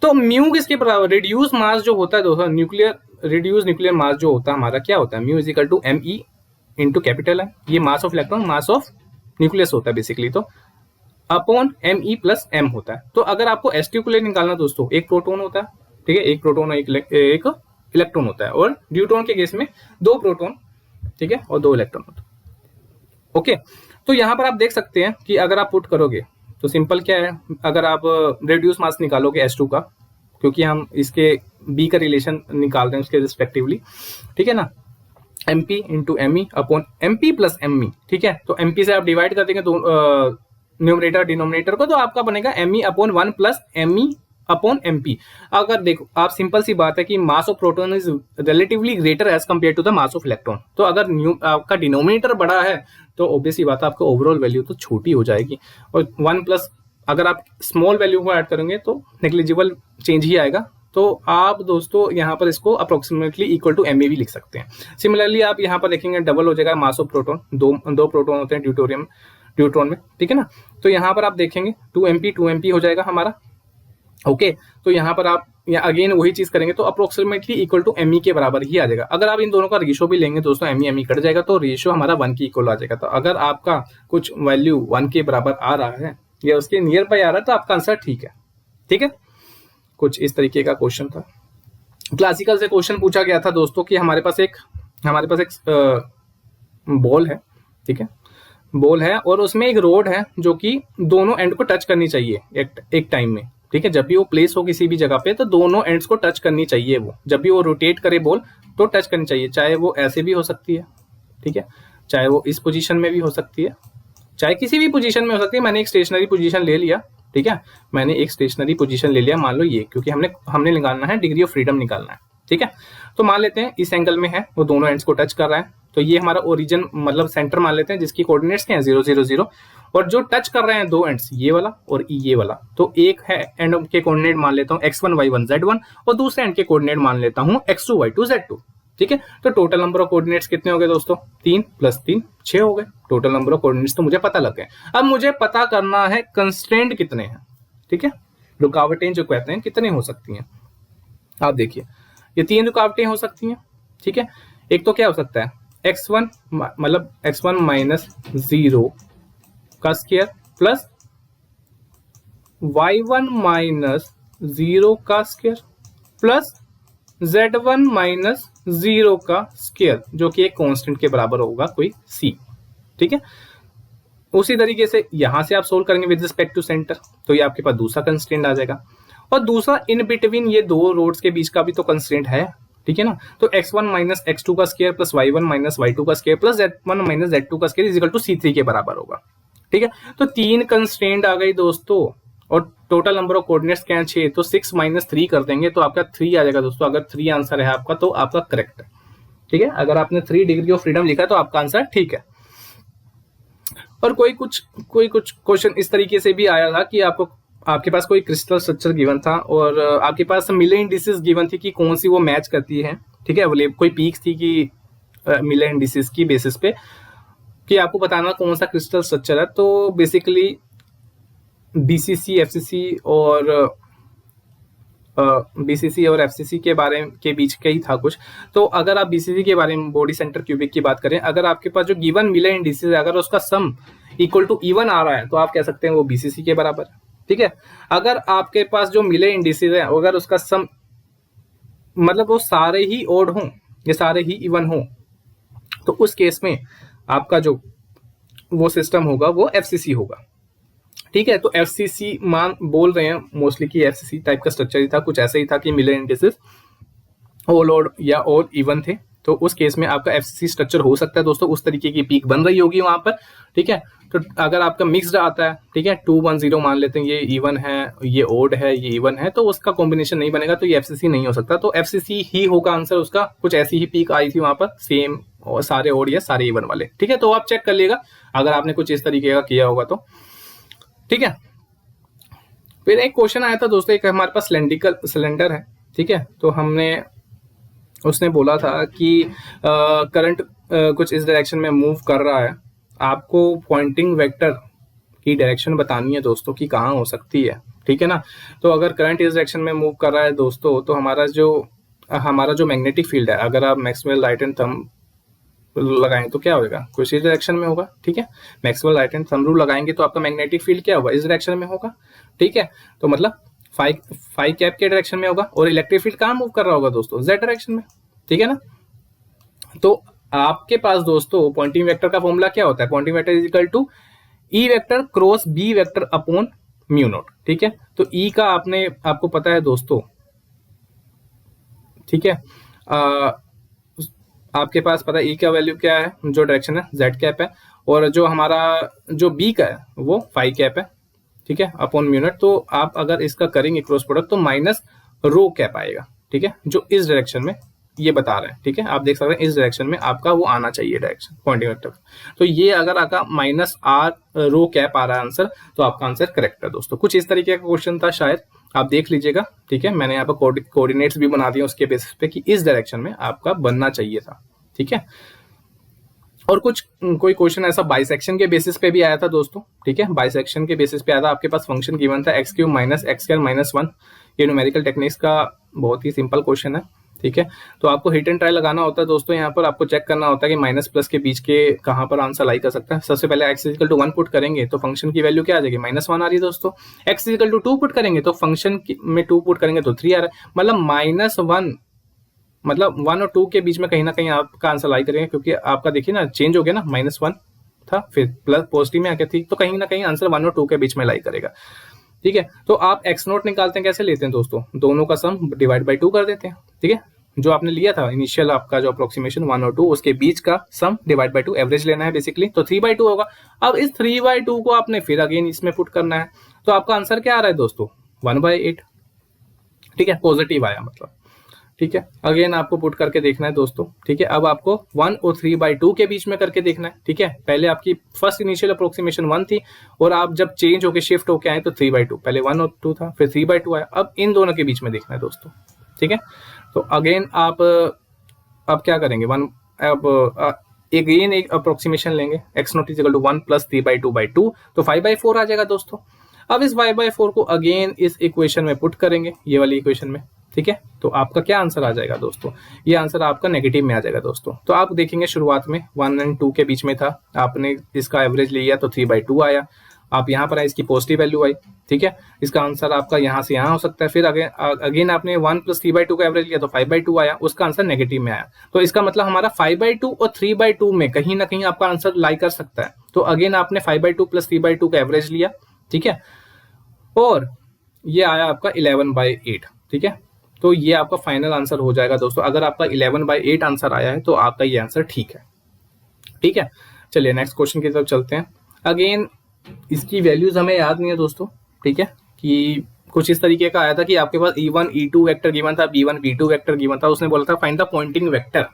तो म्यू किसके बराबर? रिड्यूस मास जो होता है दोस्तों, रिड्यूस न्यूक्लियर मास जो होता है हमारा क्या होता है? म्यू = me × कैपिटल है, ये मास of electron, mass of nucleus होता है बेसिकली, तो अपॉन me + m होता है। तो अगर आपको S2 को निकालना दोस्तों, एक प्रोटॉन होता है। ठीक है, एक प्रोटॉन एक इलेक्ट्रॉन होता है, और ड्यूट्रॉन के केस में 2 प्रोटॉन, ठीक है, और 2 इलेक्ट्रॉन होता है। ओके, तो यहां पर आप देख सकते हैं कि अगर आप पुट करोगे तो सिंपल क्या है, अगर आप रिड्यूस मास निकालोगे S2 का, क्योंकि हम इसके B का रिलेशन निकाल रहे हैं उसके रिस्पेक्टिवली। ठीक है ना, MP × me upon MP + me। ठीक है, तो MP से आप डिवाइड कर देंगे न्यूमरेटर डिनोमिनेटर को, तो आपका बनेगा me upon 1 + me upon MP। अगर देखो आप, सिंपल सी बात है कि mass of proton is relatively greater as compare to the mass of electron. तो अगर आपका डिनोमिनेटर बड़ा है तो ऑब्वियसली बात है आपको ओवरऑल वैल्यू तो छोटी हो जाएगी, और 1 प्लस अगर आप स्मॉल वैल्यू को ऐड करेंगे तो नेग्लिजिबल चेंज ही आएगा। तो आप दोस्तों यहाँ पर इसको अप्रोक्सीमेटली इक्वल टू MeV लिख सकते हैं। सिमिलरली आप यहाँ पर देखेंगे डबल हो जाएगा मास ऑफ प्रोटॉन, दो प्रोटॉन होते हैं ड्यूट्रॉन में। ठीक है ना, तो यहाँ पर आप देखेंगे 2MP हो जाएगा हमारा। ओके, तो यहाँ पर आप अगेन वही चीज करेंगे तो अप्रोक्सीमेटली इक्वल टू Me के बराबर ही आ जाएगा। अगर आप इन दोनों का रेशियो भी लेंगे दोस्तों, Me कट जाएगा तो रेशियो हमारा 1 के इक्वल आ जाएगा। तो अगर आपका कुछ वैल्यू 1 के बराबर आ रहा है या उसके नियर बाय आ रहा है तो आपका आंसर ठीक है। ठीक है, कुछ इस तरीके का क्वेश्चन था। क्लासिकल से क्वेश्चन पूछा गया था दोस्तों कि हमारे पास एक बॉल है। ठीक है, बॉल है और उसमें एक रोड है जो कि दोनों एंड को टच करनी चाहिए एक टाइम में। ठीक है, जब भी वो प्लेस हो किसी भी जगह पे तो दोनों एंड्स को टच करनी चाहिए। वो जब भी वो रोटेट करे बॉल तो टच करनी चाहिए, चाहे वो ऐसे भी हो सकती है, ठीक है, चाहे वो इस पोजीशन में भी हो सकती है, चाहे किसी भी पोजीशन में हो सकती है। मैंने एक स्टेशनरी पोजीशन ले लिया। ठीक है, मैंने एक स्टेशनरी पोजीशन ले लिया, मान लो ये, क्योंकि हमने निकालना है डिग्री ऑफ फ्रीडम निकालना है। ठीक है, तो मान लेते हैं इस एंगल में है, वो दोनों एंड्स को टच कर रहा है, तो ये हमारा ओरिजिन मतलब सेंटर मान लेते हैं जिसकी कोऑर्डिनेट्स क्या है 0 0 0, और जो टच कर रहे हैं दो एंड्स ये वाला और ये वाला, तो एक है एंड के कोऑर्डिनेट मान लेता हूँ x1 y1 z1 और दूसरे एंड के कोऑर्डिनेट मान लेता हूँ x2 y2 z2। ठीक है, तो टोटल नंबर ऑफ कोऑर्डिनेट्स कितने हो गए दोस्तों? 3 + 3 6 हो गए। टोटल नंबर ऑफ कोऑर्डिनेट्स तो मुझे पता लग गए। अब मुझे पता करना है कंस्ट्रेंट कितने हैं। ठीक है, रुकावटें जो कहते हैं कितने हो सकती हैं। आप देखिए ये 3 रुकावटें हो सकती हैं। ठीक है, एक तो क्या हो सकता है x1 मतलब x1 - 0 का स्क्वायर प्लस y1 - 0 का स्क्वायर प्लस z1 माइनस 0 का स्क्वायर, जो कि एक कांस्टेंट के बराबर होगा कोई c। ठीक है, उसी तरीके से यहां से आप सोल्व करेंगे विद रिस्पेक्ट टू सेंटर, तो ये आपके पास दूसरा कंस्ट्रेंट आ जाएगा। और दूसरा इन बिटवीन ये दो रोड्स के बीच का भी तो कंस्ट्रेंट है, ठीक है ना। तो x1 माइनस x2 का square plus y1 minus y2 का square plus z1 minus z2 का स्क्वायर इक्वल टू c3 के बराबर होगा। ठीक है, तो तीन कंस्ट्रेंट आ गई दोस्तों, और टोटल नंबर ऑफ कोऑर्डिनेट्स क्या है 6, तो 6 माइनस 3 कर देंगे तो आपका 3 आ जाएगा दोस्तों। अगर 3 आंसर है आपका तो आपका करेक्ट है। ठीक है, अगर आपने 3 डिग्री ऑफ फ्रीडम लिखा तो आपका आंसर ठीक है। और कोई कुछ क्वेश्चन इस तरीके से भी आया था कि आपके पास कोई क्रिस्टल स्ट्रक्चर गिवन था और आपके पास मिले इंडिसेस गिवन थी कि कौन सी वो मैच करती है। ठीक है, कोई पीक्स थी कि मिले इंडिसेस की बेसिस पे कि आपको बताना कौन सा क्रिस्टल स्ट्रक्चर है। तो बेसिकली बीसीसी, एफसीसी और एफसीसी के बारे के बीच का ही था कुछ। तो अगर आप बीसीसी के बारे में, बॉडी सेंटर क्यूबिक की बात करें, अगर आपके पास जो गिवन मिले इंडिसेस है अगर उसका सम इक्वल टू इवन आ रहा है तो आप कह सकते हैं वो बीसीसी के बराबर है। ठीक है, अगर आपके पास जो मिले इंडिसेस है अगर उसका सम मतलब वो सारे ही ओड हों या सारे ही इवन हों, तो उस केस में आपका जो वो सिस्टम होगा वो एफसीसी होगा। ठीक है, तो एफसीसी मान बोल रहे हैं मोस्टली कि एफसीसी टाइप का स्ट्रक्चर ही था, कुछ ऐसा ही था कि मिले इंडिसेस ऑल ओड या ऑल इवन थे, तो उस केस में आपका एफसीसी स्ट्रक्चर हो सकता है दोस्तों। उस तरीके की पीक बन रही होगी वहां पर। ठीक है, तो अगर आपका मिक्स्ड आता है, ठीक है 2 1 0 मान लेते हैं, ये इवन है, ये ओड है, ये इवन है, तो उसका कॉम्बिनेशन नहीं बनेगा, तो ये एफसीसी नहीं हो सकता। तो एफसीसी ही होगा आंसर उसका। कुछ ऐसी ही पीक आई थी वहां पर सेम, और सारे ओड या सारे इवन वाले। ठीक है, तो आप चेक कर लिएगा अगर आपने कुछ इस तरीके का किया होगा तो। ठीक है, फिर एक क्वेश्चन आया था दोस्तों, एक हमारे पास सिलेंडर है। ठीक है, तो उसने बोला था कि करंट कुछ इस डायरेक्शन में मूव कर रहा है, आपको पॉइंटिंग वेक्टर की डायरेक्शन बतानी है दोस्तों कि कहाँ हो सकती है। ठीक है ना, तो अगर करंट इस डायरेक्शन में मूव कर रहा है दोस्तों, तो हमारा जो मैग्नेटिक फील्ड है, अगर आप मैक्सवेल राइट एंड थंब लगाएं तो क्या होगा, कुछ इस डायरेक्शन में होगा। ठीक है, Maxwell right and thumb rule लगाएंगे तो आपका मैग्नेटिक फील्ड क्या होगा, इस डायरेक्शन में होगा। ठीक है, तो मतलब फाइव कैप के डायरेक्शन में होगा, और इलेक्ट्रिक फील्ड कहाँ मूव कर रहा होगा दोस्तों, जेड डायरेक्शन में। ठीक है ना, तो आपके पास दोस्तों पॉइंटिंग वेक्टर का फॉर्मूला क्या होता है, Poynting vector is equal to E vector cross B vector upon mu nought. ठीक है, तो ई का आपको पता है दोस्तों। ठीक है, आपके पास पता है ई का वैल्यू क्या है, जो डायरेक्शन है जेड कैप है, और जो हमारा जो बी का है वो फाइव कैप है। ठीक है, अपॉन म्यू नॉट। तो आप अगर इसका करेंगे क्रॉस प्रोडक्ट तो माइनस रो कैप आएगा। ठीक है, जो इस डायरेक्शन में ये बता रहे हैं। ठीक है, आप देख सकते हैं इस डायरेक्शन में आपका वो आना चाहिए डायरेक्शन पॉइंटिंग वेक्टर। तो ये अगर आपका माइनस आर रो कैप आ रहा है आंसर, तो आपका आंसर करेक्ट है दोस्तों। कुछ इस तरीके का क्वेश्चन था शायद, आप देख लीजिएगा। ठीक है, मैंने यहाँ पर कोऑर्डिनेट्स भी बना दिए उसके बेसिस पे कि इस डायरेक्शन में आपका बनना चाहिए था। ठीक है, और कोई क्वेश्चन ऐसा बाइसेक्शन के बेसिस पे भी आया था दोस्तों। ठीक है, बाइसेक्शन के बेसिस पे आया था, आपके पास फंक्शन गिवन था x³ माइनस x² माइनस 1। ये न्यूमेरिकल टेक्निक्स का बहुत ही सिंपल क्वेश्चन है। ठीक है, तो आपको हिट एंड ट्राई लगाना होता है दोस्तों। यहाँ पर आपको चेक करना होता है कि माइनस प्लस के बीच के कहाँ पर आंसर लाई कर सकता है। सबसे पहले x इक्वल टू 1 पुट करेंगे तो फंक्शन की वैल्यू क्या आ जाएगी, -1 आ रही है दोस्तों। x इक्वल टू 2 पुट करेंगे तो फंक्शन में 2 पुट करेंगे तो 3 आ रहा है। मतलब -1 मतलब 1 और 2 के बीच में कहीं ना कहीं आपका आंसर लाई करेंगे, क्योंकि आपका देखिए ना चेंज हो गया ना, -1 था फिर प्लस पॉजिटिव में आके थी, तो कहीं ना कहीं आंसर 1 और 2 के बीच में लाई करेगा। ठीक है, तो आप x नोट निकालते हैं, कैसे लेते हैं दोस्तों, दोनों का सम डिवाइड बाई 2 कर देते हैं। ठीक है, जो आपने लिया था इनिशियल आपका जो अप्रोक्सीमेशन 1 और 2 उसके बीच का सम डिवाइड बाई 2 एवरेज लेना है बेसिकली, तो 3/2 होगा। अब इस 3/2 को आपने फिर अगेन इसमें पुट करना है, तो आपका आंसर क्या आ रहा है दोस्तों, 1/8। ठीक है, पॉजिटिव आया मतलब। ठीक है, अगेन आपको पुट करके देखना है दोस्तों। ठीक है, अब आपको 1 और 3/2 के बीच में करके देखना है। ठीक है, पहले आपकी फर्स्ट इनिशियल अप्रोक्सीमेशन 1 थी, और आप जब चेंज होके शिफ्ट होके आए तो 3/2, पहले 1 और 2 था फिर 3/2 आया। अब इन दोनों के बीच में देखना है दोस्तों। ठीक है, तो अगेन आप अब क्या करेंगे, अगेन एक अप्रोक्सीमेशन लेंगे, x nought is equal to 1 plus 3/2/2, तो 5/4 आ जाएगा दोस्तों। अब इस 5/4 को अगेन इस इक्वेशन में पुट करेंगे, ये वाली इक्वेशन में। ठीक है, तो आपका क्या आंसर आ जाएगा दोस्तों, ये आंसर आपका नेगेटिव में आ जाएगा दोस्तों। तो आप देखेंगे शुरुआत में 1 और 2 के बीच में था, आपने इसका एवरेज लिया तो 3/2 आया, आप यहाँ पर आए, इसकी पॉजिटिव वैल्यू आई, ठीक है। इसका आंसर आपका यहाँ से यहाँ हो सकता है। फिर अगेन आपने 1 + 3/2 का एवरेज लिया तो 5/2 आया, उसका आंसर नेगेटिव में आया। तो इसका मतलब हमारा 5/2 और 3/2 में कहीं ना कहीं आपका आंसर लाई कर सकता है। तो अगेन आपने 5/2 + 3/2 का एवरेज लिया, ठीक है, और ये आया आपका 11/8, ठीक है। तो ये आपका फाइनल आंसर हो जाएगा दोस्तों। अगर आपका 11/8 आंसर आया है तो आपका ये आंसर ठीक है, ठीक है। चलिए नेक्स्ट क्वेश्चन की तरफ चलते हैं। अगेन इसकी वैल्यूज हमें याद नहीं है दोस्तों, ठीक है, कि कुछ इस तरीके का आया था कि आपके पास E1 E2 वेक्टर गिवन था, B1 B2 वेक्टर गिवन था। उसने बोला था फाइंड द पॉइंटिंग वेक्टर।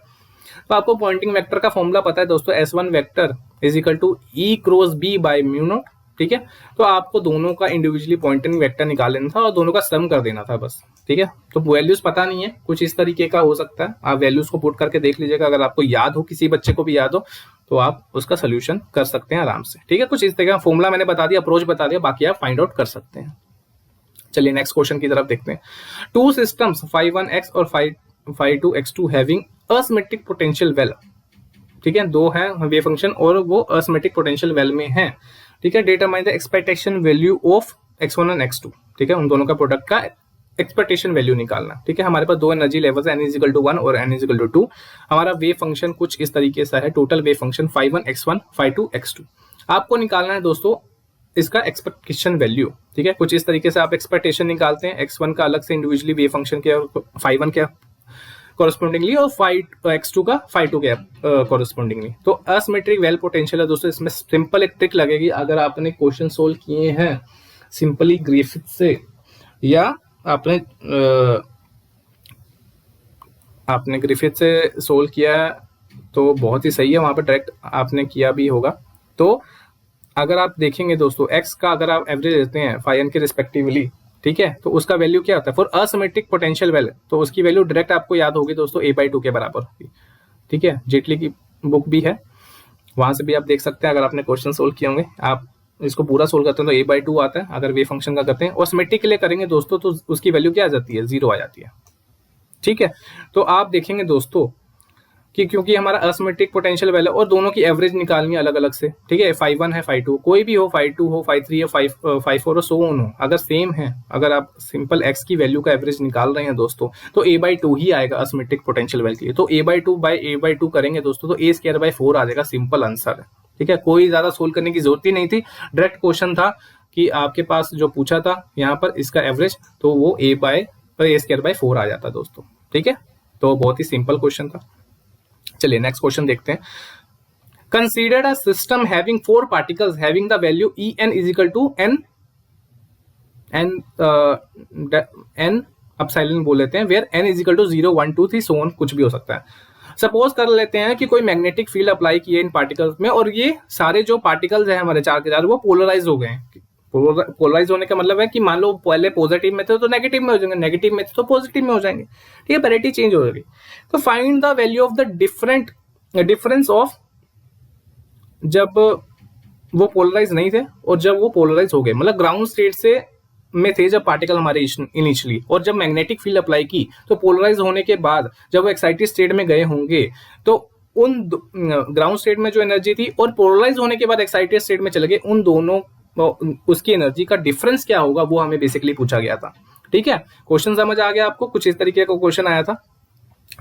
तो आपको पॉइंटिंग वेक्टर का फॉर्मूला पता है दोस्तों, S1 vector is equal to E cross B by mu nought, ठीक है। तो आपको दोनों का इंडिविजुअली पॉइंटिंग वेक्टर निकाल लेना था और दोनों का सम कर देना था बस, ठीक है। तो वैल्यूज पता नहीं है, कुछ इस तरीके का हो सकता है। आप वैल्यूज को पुट करके देख लीजिएगा, अगर आपको याद हो, किसी बच्चे को भी याद हो, तो आप उसका सोल्यूशन कर सकते हैं आराम से, ठीक है। कुछ इस तरह का फॉर्मूला मैंने बता दिया, अप्रोच बता दिया, बाकी आप फाइंड आउट कर सकते हैं। चलिए नेक्स्ट क्वेश्चन की तरफ देखते हैं। टू सिस्टम्स phi1x और phi2x2 having asymmetric potential well, ठीक है, दो हैं वेव फंक्शन और वो असिमेट्रिक पोटेंशियल वेल में है, ठीक है। Determine the expectation value of x1 और x2, ठीक है, उन दोनों का प्रोडक्ट का एक्सपेक्टेशन वैल्यू निकालना, ठीक है। हमारे पास दो एनर्जी लेवल्स n = 1 और n = 2। हमारा वेव फंक्शन कुछ इस तरीके से है, total wave function phi1x1 phi2x2। आपको निकालना है दोस्तों इसका एक्सपेक्टेशन वैल्यू, ठीक है। कुछ इस तरीके से आप एक्सपेक्टेशन निकालते हैं, x1 का अलग से इंडिविजुअली वेव फंक्शन के phi1 के कॉरेस्पॉन्डिंगली और x2 का phi2 के कॉरेस्पॉन्डिंगली। तो असिमेट्रिक वेल पोटेंशियल है दोस्तों। इसमें सिंपल एक ट्रिक लगेगी, अगर आपने क्वेश्चन सोल्व किए हैं सिंपली ग्रिफिथ से या आपने ग्रिफिथ से सोल्व किया तो बहुत ही सही है, वहां पर डायरेक्ट आपने किया भी होगा। तो अगर आप देखेंगे दोस्तों, x का अगर आप एवरेज लेते हैं phi n के रिस्पेक्टिवली, ठीक है, तो उसका वैल्यू क्या होता है फॉर असिमेट्रिक पोटेंशियल वेल, तो उसकी वैल्यू डायरेक्ट आपको याद होगी दोस्तों a/2 के बराबर होगी, ठीक है। जेटली की बुक भी है, वहां से भी आप देख सकते हैं। अगर आपने क्वेश्चन सोल्व किए होंगे, आप इसको पूरा सोल्व करते हैं तो a/2 आता है। अगर वेव फंक्शन का करते हैं और सिमेट्रिक के लिए करेंगे दोस्तों तो उसकी वैल्यू क्या आ जाती है, 0 आ जाती है, ठीक है। तो आप देखेंगे दोस्तों कि क्योंकि हमारा असिमेट्रिक पोटेंशियल वैल्यू और दोनों की एवरेज निकालनी है अलग अलग से, ठीक है। phi1 है phi2, कोई भी हो, phi2 हो, phi3 हो, phi4 हो, सो ऑन हो, अगर सेम है, अगर आप सिंपल x की वैल्यू का एवरेज निकाल रहे हैं दोस्तों, तो a/2 ही आएगा असिमेट्रिक पोटेंशियल वैल्यू के लिए। तो a/2 करेंगे दोस्तों तो a²/4 आ जाएगा, सिंपल आंसर है, ठीक है। कोई ज्यादा सोल्व करने की जरूरत ही नहीं थी, डायरेक्ट क्वेश्चन था कि आपके पास जो पूछा था यहाँ पर इसका एवरेज, तो वो a²/4 आ जाता दोस्तों, ठीक है। तो बहुत ही सिंपल क्वेश्चन था। चलिए नेक्स्ट क्वेश्चन देखते हैं। Consider a system having 4 particles having the value En is equal to n epsilon बोल लेते हैं, where n is equal to 0 1 2 3 so on, कुछ भी हो सकता है। सपोज कर लेते हैं कि कोई मैग्नेटिक फील्ड अप्लाई किए इन पार्टिकल्स में और ये सारे जो पार्टिकल्स हैं हमारे 4 के 4 वो पोलराइज हो गए हैं। पोलराइज होने का मतलब है कि मान लो पहले पॉजिटिव में थे तो नेगेटिव में हो जाएंगे, नेगेटिव में थे तो पॉजिटिव में हो जाएंगे, ठीक है, पोलैरिटी चेंज हो जाएगी। तो find the value of the difference of जब वो पोलराइज नहीं थे और जब वो पोलराइज हो गए, मतलब ग्राउंड स्टेट से में थे जब पार्टिकल हमारे इनिशियली, और जब मैग्नेटिक फील्ड अप्लाई की तो पोलराइज होने के बाद जब वो एक्साइटेड स्टेट में गए होंगे तो उन ग्राउंड स्टेट में जो एनर्जी थी और पोलराइज होने के बाद एक्साइटेड स्टेट में चले गए, उन दोनों उसकी एनर्जी का डिफरेंस क्या होगा वो हमें बेसिकली पूछा गया था, ठीक है। क्वेश्चन समझ आ गया आपको? कुछ इस तरीके का क्वेश्चन आया था।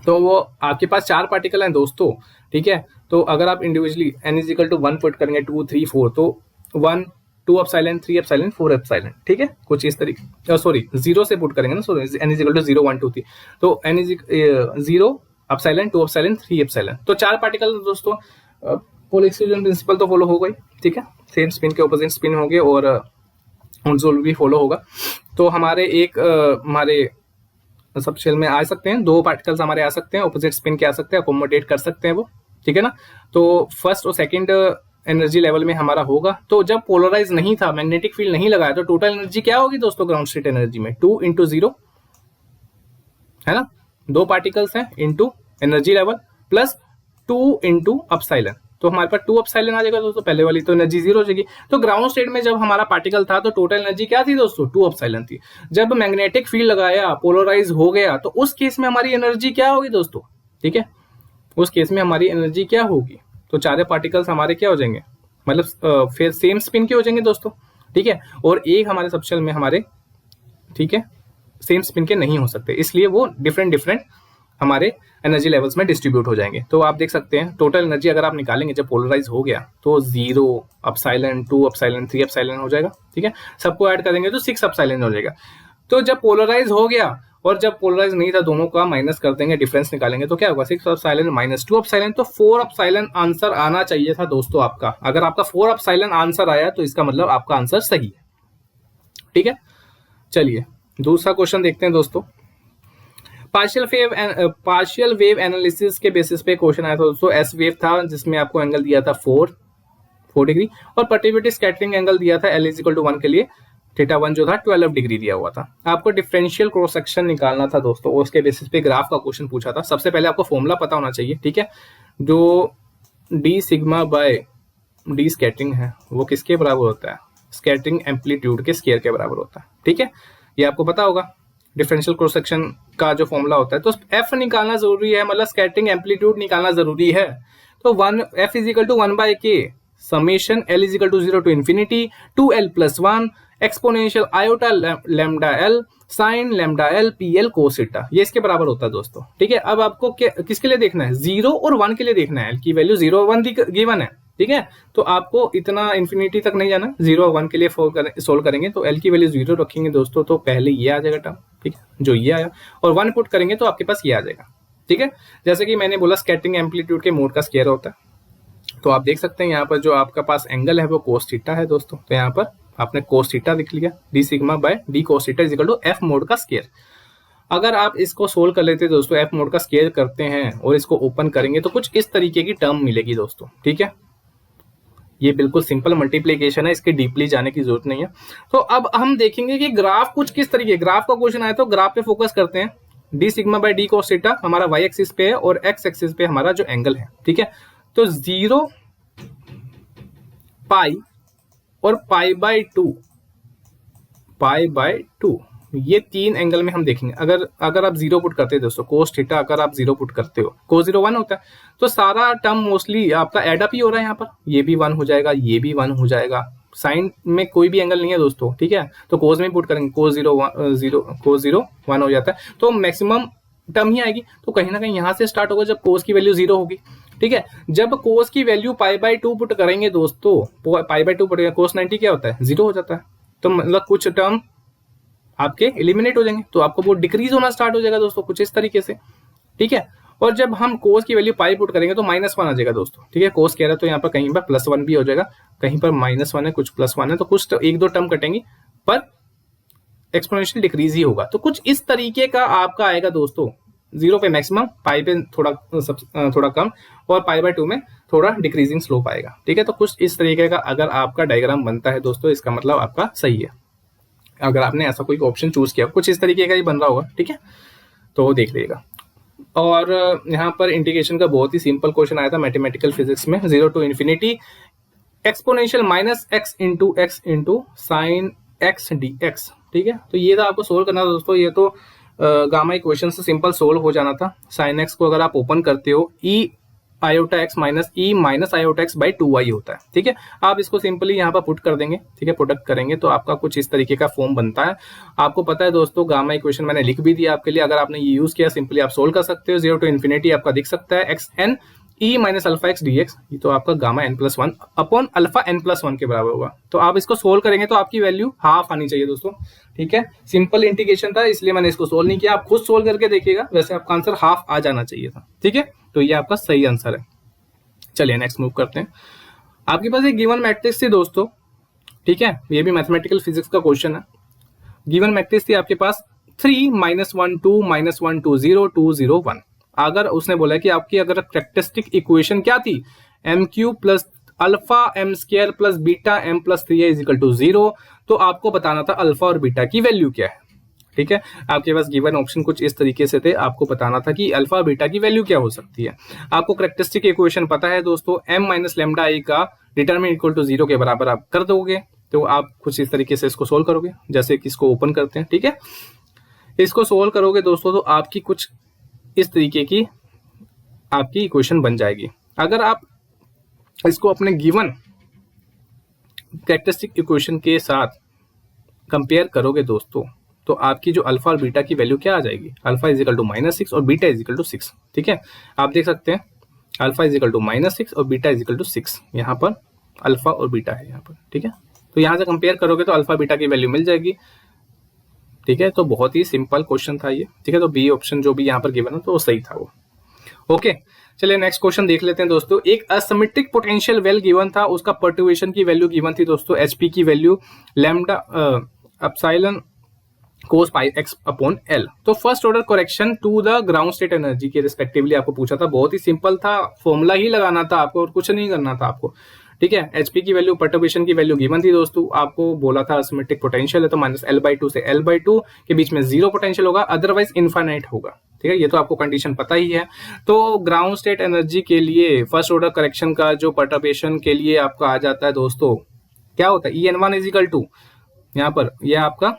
तो वो आपके पास 4 पार्टिकल हैं दोस्तों, ठीक है। तो अगर आप individually n is equal to 1 put करेंगे, 2 3 4, तो 1 2 एप्सिलॉन 3 एप्सिलॉन 4 एप्सिलॉन, ठीक है, कुछ इस तरीके, सॉरी 0 से पुट करेंगे ना, sorry n is equal to 0 1 2 3, तो n is 0 epsilon 2 epsilon 3 epsilon. तो 4 पार्टिकल दोस्तों, पोल एक्सक्लूजन प्रिंसिपल तो फॉलो हो गई, ठीक है, सेम स्पिन के ऑपोजिट स्पिन होंगे और रूल भी फॉलो होगा। तो हमारे हमारे सब शेल में आ सकते हैं, 2 पार्टिकल्स हमारे आ सकते हैं, ऑपोजिट स्पिन के आ सकते हैं, अकोमोडेट कर सकते हैं वो, ठीक है ना। तो फर्स्ट और सेकंड एनर्जी लेवल में हमारा होगा। तो जब पोलराइज नहीं था, मैग्नेटिक फील्ड नहीं लगाया, तो टोटल एनर्जी क्या होगी दोस्तों ग्राउंड स्टेट एनर्जी में 2 × 0 है ना, 2 पार्टिकल्स हैं into energy level plus 2 × epsilon, तो हमारे पास 2 अपसाइलन आ जाएगा दोस्तों, पहले वाली तो एनर्जी 0 हो जाएगी। तो ग्राउंड स्टेट में जब हमारा पार्टिकल था तो टोटल एनर्जी क्या थी दोस्तों, 2 अपसाइलन थी। जब मैग्नेटिक फील्ड लगाया, पोलराइज हो गया, तो उस केस में हमारी एनर्जी क्या होगी दोस्तों, ठीक है, उस केस में हमारी एनर्जी क्या होगी, तो 4 पार्टिकल्स हमारे क्या हो जाएंगे, मतलब फिर सेम स्पिन के हो जाएंगे दोस्तों, ठीक है। और एक हमारे सब शेल में हमारे, ठीक है, सेम स्पिन के नहीं हो सकते, इसलिए वो डिफरेंट डिफरेंट हमारे एनर्जी लेवल्स में डिस्ट्रीब्यूट हो जाएंगे। तो आप देख सकते हैं टोटल एनर्जी अगर आप निकालेंगे जब पोलराइज हो गया तो 0 अपसाइलन, 2 अपसाइलन, 3 अपसाइलन हो जाएगा, ठीक है। सबको ऐड करेंगे तो 6 अपसाइलन हो जाएगा। तो जब पोलराइज हो गया और जब पोलराइज नहीं था, दोनों का माइनस कर देंगे, डिफरेंस निकालेंगे तो क्या होगा, 6 अपसाइलन माइनस 2 अपसाइलन, तो 4 अपसाइलन आंसर आना चाहिए था दोस्तों आपका। अगर आपका 4 अपसाइलन आंसर आया तो इसका मतलब आपका आंसर सही है, ठीक है। चलिए दूसरा क्वेश्चन देखते हैं दोस्तों। पार्शियल वेव एनालिसिस के बेसिस पे क्वेश्चन आया था दोस्तों। एस वेव था जिसमें आपको एंगल दिया था 4 डिग्री और परपेंडिकुलर स्कैटरिंग एंगल दिया था L = 1 के लिए थीटा 1 जो था 12 डिग्री दिया हुआ था। आपको डिफरेंशियल क्रॉस सेक्शन निकालना था दोस्तों, उसके बेसिस पे ग्राफ का क्वेश्चन पूछा था। सबसे पहले आपको फॉर्मूला पता होना चाहिए, ठीक है। जो D sigma bye D scattering है वो किसके बराबर होता है, स्कैटरिंग एम्पलीट्यूड के स्केयर के बराबर होता है, ठीक है। ये आपको पता होगा डिफरेंशियल क्रॉस सेक्शन का जो फॉर्मूला होता है। तो एफ निकालना जरूरी है, मतलब स्कैटरिंग एम्पलीट्यूड निकालना जरूरी है। तो F = 1/k summation L = 0 to infinity 2L + 1 exponential iota lambda L sign lambda L PL cos θ, ये इसके बराबर होता है दोस्तों, ठीक है। अब आपको किसके लिए देखना है, 0 और 1 के लिए देखना है। L की वैल्यू 0 और 1 गिवन है, ठीक है। तो आपको इतना इन्फिनिटी तक नहीं जाना, 0 और 1 के लिए सोल्व करेंगे तो L की वैल्यू 0 रखेंगे दोस्तों, तो पहले ये आ जाएगा टर्म, ठीक है, जो ये आया, और 1 पुट करेंगे तो आपके पास ये आ जाएगा, ठीक है। जैसे कि मैंने बोला स्कैटरिंग एम्पलीट्यूड के मोड का स्क्वायर होता है, तो आप देख सकते हैं यहाँ पर जो आपका पास एंगल है वो cos θ है दोस्तों। तो यहाँ पर आपने cos θ लिख लिया, d sigma bye d cos θ = f mode का स्क्वायर। अगर आप इसको सोल्व कर लेते हैं दोस्तों, f मोड का स्क्वायर करते हैं और इसको ओपन करेंगे तो कुछ इस तरीके की टर्म मिलेगी दोस्तों, ठीक है। ये बिल्कुल सिंपल मल्टीप्लिकेशन है, इसके डीपली जाने की जरूरत नहीं है। तो अब हम देखेंगे कि ग्राफ कुछ किस तरीके, ग्राफ का क्वेश्चन आया तो ग्राफ पे फोकस करते हैं। d sigma bye d cos θ हमारा y एक्सिस पे है और x एक्सिस पे हमारा जो एंगल है, ठीक है। तो 0 पाई और π/2 ये 3 एंगल में हम देखेंगे। अगर आप 0 पुट करते हैं दोस्तों, cos θ अगर आप 0 पुट करते हो, cos 0 1 होता है, तो सारा टर्म मोस्टली आपका एडअप ही हो रहा है। यहाँ पर ये भी 1 हो जाएगा, ये भी 1 हो जाएगा, साइन में कोई भी एंगल नहीं है दोस्तों, ठीक है। तो cos में पुट करेंगे, cos 0 1 हो जाता है, तो मैक्सिमम टर्म ही आएगी। तो कहीं ना कहीं यहाँ से स्टार्ट होगा जब cos की वैल्यू 0 होगी, ठीक है। जब cos की वैल्यू π/2 पुट करेंगे दोस्तों, π/2 पुट cos 90 क्या होता है, 0 हो जाता है। तो मतलब कुछ टर्म आपके एलिमिनेट हो जाएंगे, तो आपको वो डिक्रीज होना स्टार्ट हो जाएगा दोस्तों, कुछ इस तरीके से, ठीक है। और जब हम cos की वैल्यू पाई पुट करेंगे तो -1 आ जाएगा दोस्तों, ठीक है। cos कह रहा है तो यहाँ पर कहीं पर +1 भी हो जाएगा, कहीं पर -1 है, कुछ +1 है, तो कुछ तो 1-2 टर्म कटेंगी, पर एक्सपोनेंशियल डिक्रीज ही होगा। तो कुछ इस तरीके का आपका आएगा दोस्तों, 0 पे मैक्सिमम, पाई पे थोड़ा कम, और π/2 में थोड़ा डिक्रीजिंग स्लोप आएगा, ठीक है। तो कुछ इस तरीके का अगर आपका डायग्राम बनता है दोस्तों, इसका मतलब आपका सही है। अगर आपने ऐसा कोई ऑप्शन चूज किया, कुछ इस तरीके का ही बन रहा होगा, ठीक है, तो देख लीजिएगा। और यहाँ पर इंटीग्रेशन का बहुत ही सिंपल क्वेश्चन आया था मैथमेटिकल फिजिक्स में, 0 to infinity exponential -x into sine x dx, ठीक है। तो ये था आपको सोल्व करना था दोस्तों। ये तो गामा इक्वेशन से सिंपल सोल्व हो जाना था। साइन x को अगर आप ओपन करते हो, e iota x minus e minus iota x by 2y होता है, ठीक है। आप इसको सिंपली यहाँ पर पुट कर देंगे, ठीक है, प्रोडक्ट करेंगे तो आपका कुछ इस तरीके का फॉर्म बनता है। आपको पता है दोस्तों, गामा इक्वेशन मैंने लिख भी दिया आपके लिए, अगर आपने ये यूज किया सिंपली आप सोल्व कर सकते हो। 0 to infinity आपका दिख सकता है xn e minus alpha x dx, ये तो आपका gamma n+1 upon alpha n+1 के बराबर होगा। तो आप इसको सोल्व करेंगे तो आपकी वैल्यू हाफ आनी चाहिए दोस्तों, ठीक है। सिंपल इंटीग्रेशन था इसलिए मैंने इसको सोल्व नहीं किया, आप खुद सोल्व करके देखिएगा, वैसे आपका आंसर हाफ आ जाना चाहिए था, ठीक है। तो ये आपका सही आंसर है। चलिए नेक्स्ट मूव करते हैं। आपके पास एक गिवन मैट्रिक्स थी दोस्तों, ठीक है, ये भी मैथमेटिकल फिजिक्स का क्वेश्चन है। गिवन मैट्रिक्स थी आपके पास 3 -1 2 -1 2 0 2 0 1। अगर उसने बोला कि आपकी अगर कैरेक्टरिस्टिक इक्वेशन क्या थी, m³ plus alpha m square plus beta m plus 3a equal to 0, तो आपको बताना था अल्फा और बीटा की वैल्यू क्या है, ठीक है। आपके पास गिवन ऑप्शन कुछ इस तरीके से थे, आपको बताना था कि अल्फा और बीटा की वैल्यू क्या हो सकती है। आपको कैरेक्टरिस्टिक इक्वेशन पता है दोस्तों, m माइनस लैम्डा i का डिटरमिनेंट इक्वल टू 0 के बराबर आप कर दोगे, तो आप कुछ इस तरीके से इसको सोल्व करोगे, जैसे कि इसको ओपन करते हैं, ठीक है। इसको सोल्व करोगे दोस्तों तो आपकी कुछ इस तरीके की आपकी इक्वेशन बन जाएगी। अगर आप इसको अपने गिवन कैरेक्टरिस्टिक इक्वेशन के साथ कंपेयर करोगे दोस्तों, तो आपकी जो अल्फा और बीटा की वैल्यू क्या आ जाएगी, अल्फा इज इक्वल टू -6 और बीटा इज इक्वल टू 6। ठीक है, आप देख सकते हैं अल्फा इज इक्वल टू -6 और बीटा इज इक्वल टू 6, यहाँ पर अल्फा और बीटा है यहाँ पर। ठीक है, तो यहाँ से कंपेयर करोगे तो अल्फा बीटा की वैल्यू मिल जाएगी। ठीक है, तो बहुत ही सिंपल क्वेश्चन था ये। ठीक है, तो बी ऑप्शन जो भी यहाँ पर गिवन है तो वो सही था वो। ओके, चलिए नेक्स्ट क्वेश्चन देख लेते हैं दोस्तों। एक असिमेट्रिक पोटेंशियल वेल गिवन था, उसका पर्टुर्बेशन की वैल्यू गिवन थी दोस्तों, एचपी की value lambda epsilon cos pi X upon L. तो first order correction to the ground state energy के रिस्पेक्टिवली आपको पूछा था, बहुत ही सिंपल था, फॉर्मूला ही लगाना था आपको और कुछ नहीं करना था आपको। ठीक है, एचपी की वैल्यू पर्टर्बेशन की वैल्यू गिवन थी दोस्तों, आपको बोला था असिमेट्रिक पोटेंशियल है तो -L/2 से L/2 के बीच में 0 पोटेंशियल होगा, अदरवाइज इनफाइनाइट होगा। ठीक है, ये तो आपको कंडीशन पता ही है। तो ग्राउंड स्टेट एनर्जी के लिए फर्स्ट ऑर्डर करेक्शन का जो पर्टर्बेशन के लिए आपका आ जाता है दोस्तों, क्या होता है, En1 इज इक्वल टू, यहाँ पर यह आपका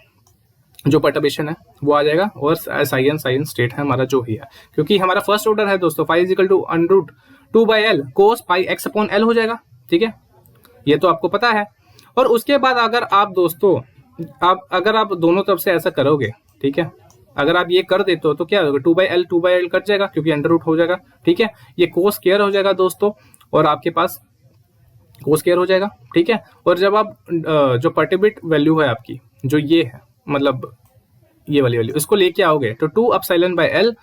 जो पर्टर्बेशन है वो आ जाएगा, और साइन स्टेट है हमारा जो ही है, क्योंकि हमारा फर्स्ट ऑर्डर है दोस्तों, phi is equal to √2/L cos pi X upon L हो जाएगा। ठीक है, ये तो आपको पता है। और उसके बाद अगर आप दोस्तों अगर आप दोनों तरफ से ऐसा करोगे, ठीक है, अगर आप ये कर देते हो तो क्या होगा, 2/L कट जाएगा क्योंकि अंडर रूट हो जाएगा। ठीक है, ये कोस स्क्वायर हो जाएगा दोस्तों, और आपके पास कोस स्क्वायर हो जाएगा। ठीक है, और जब आप जो पर्टिबिट वैल्यू है आपकी, जो ये है मतलब ये वाली वैल्यू, इसको लेके आओगे तो 2/L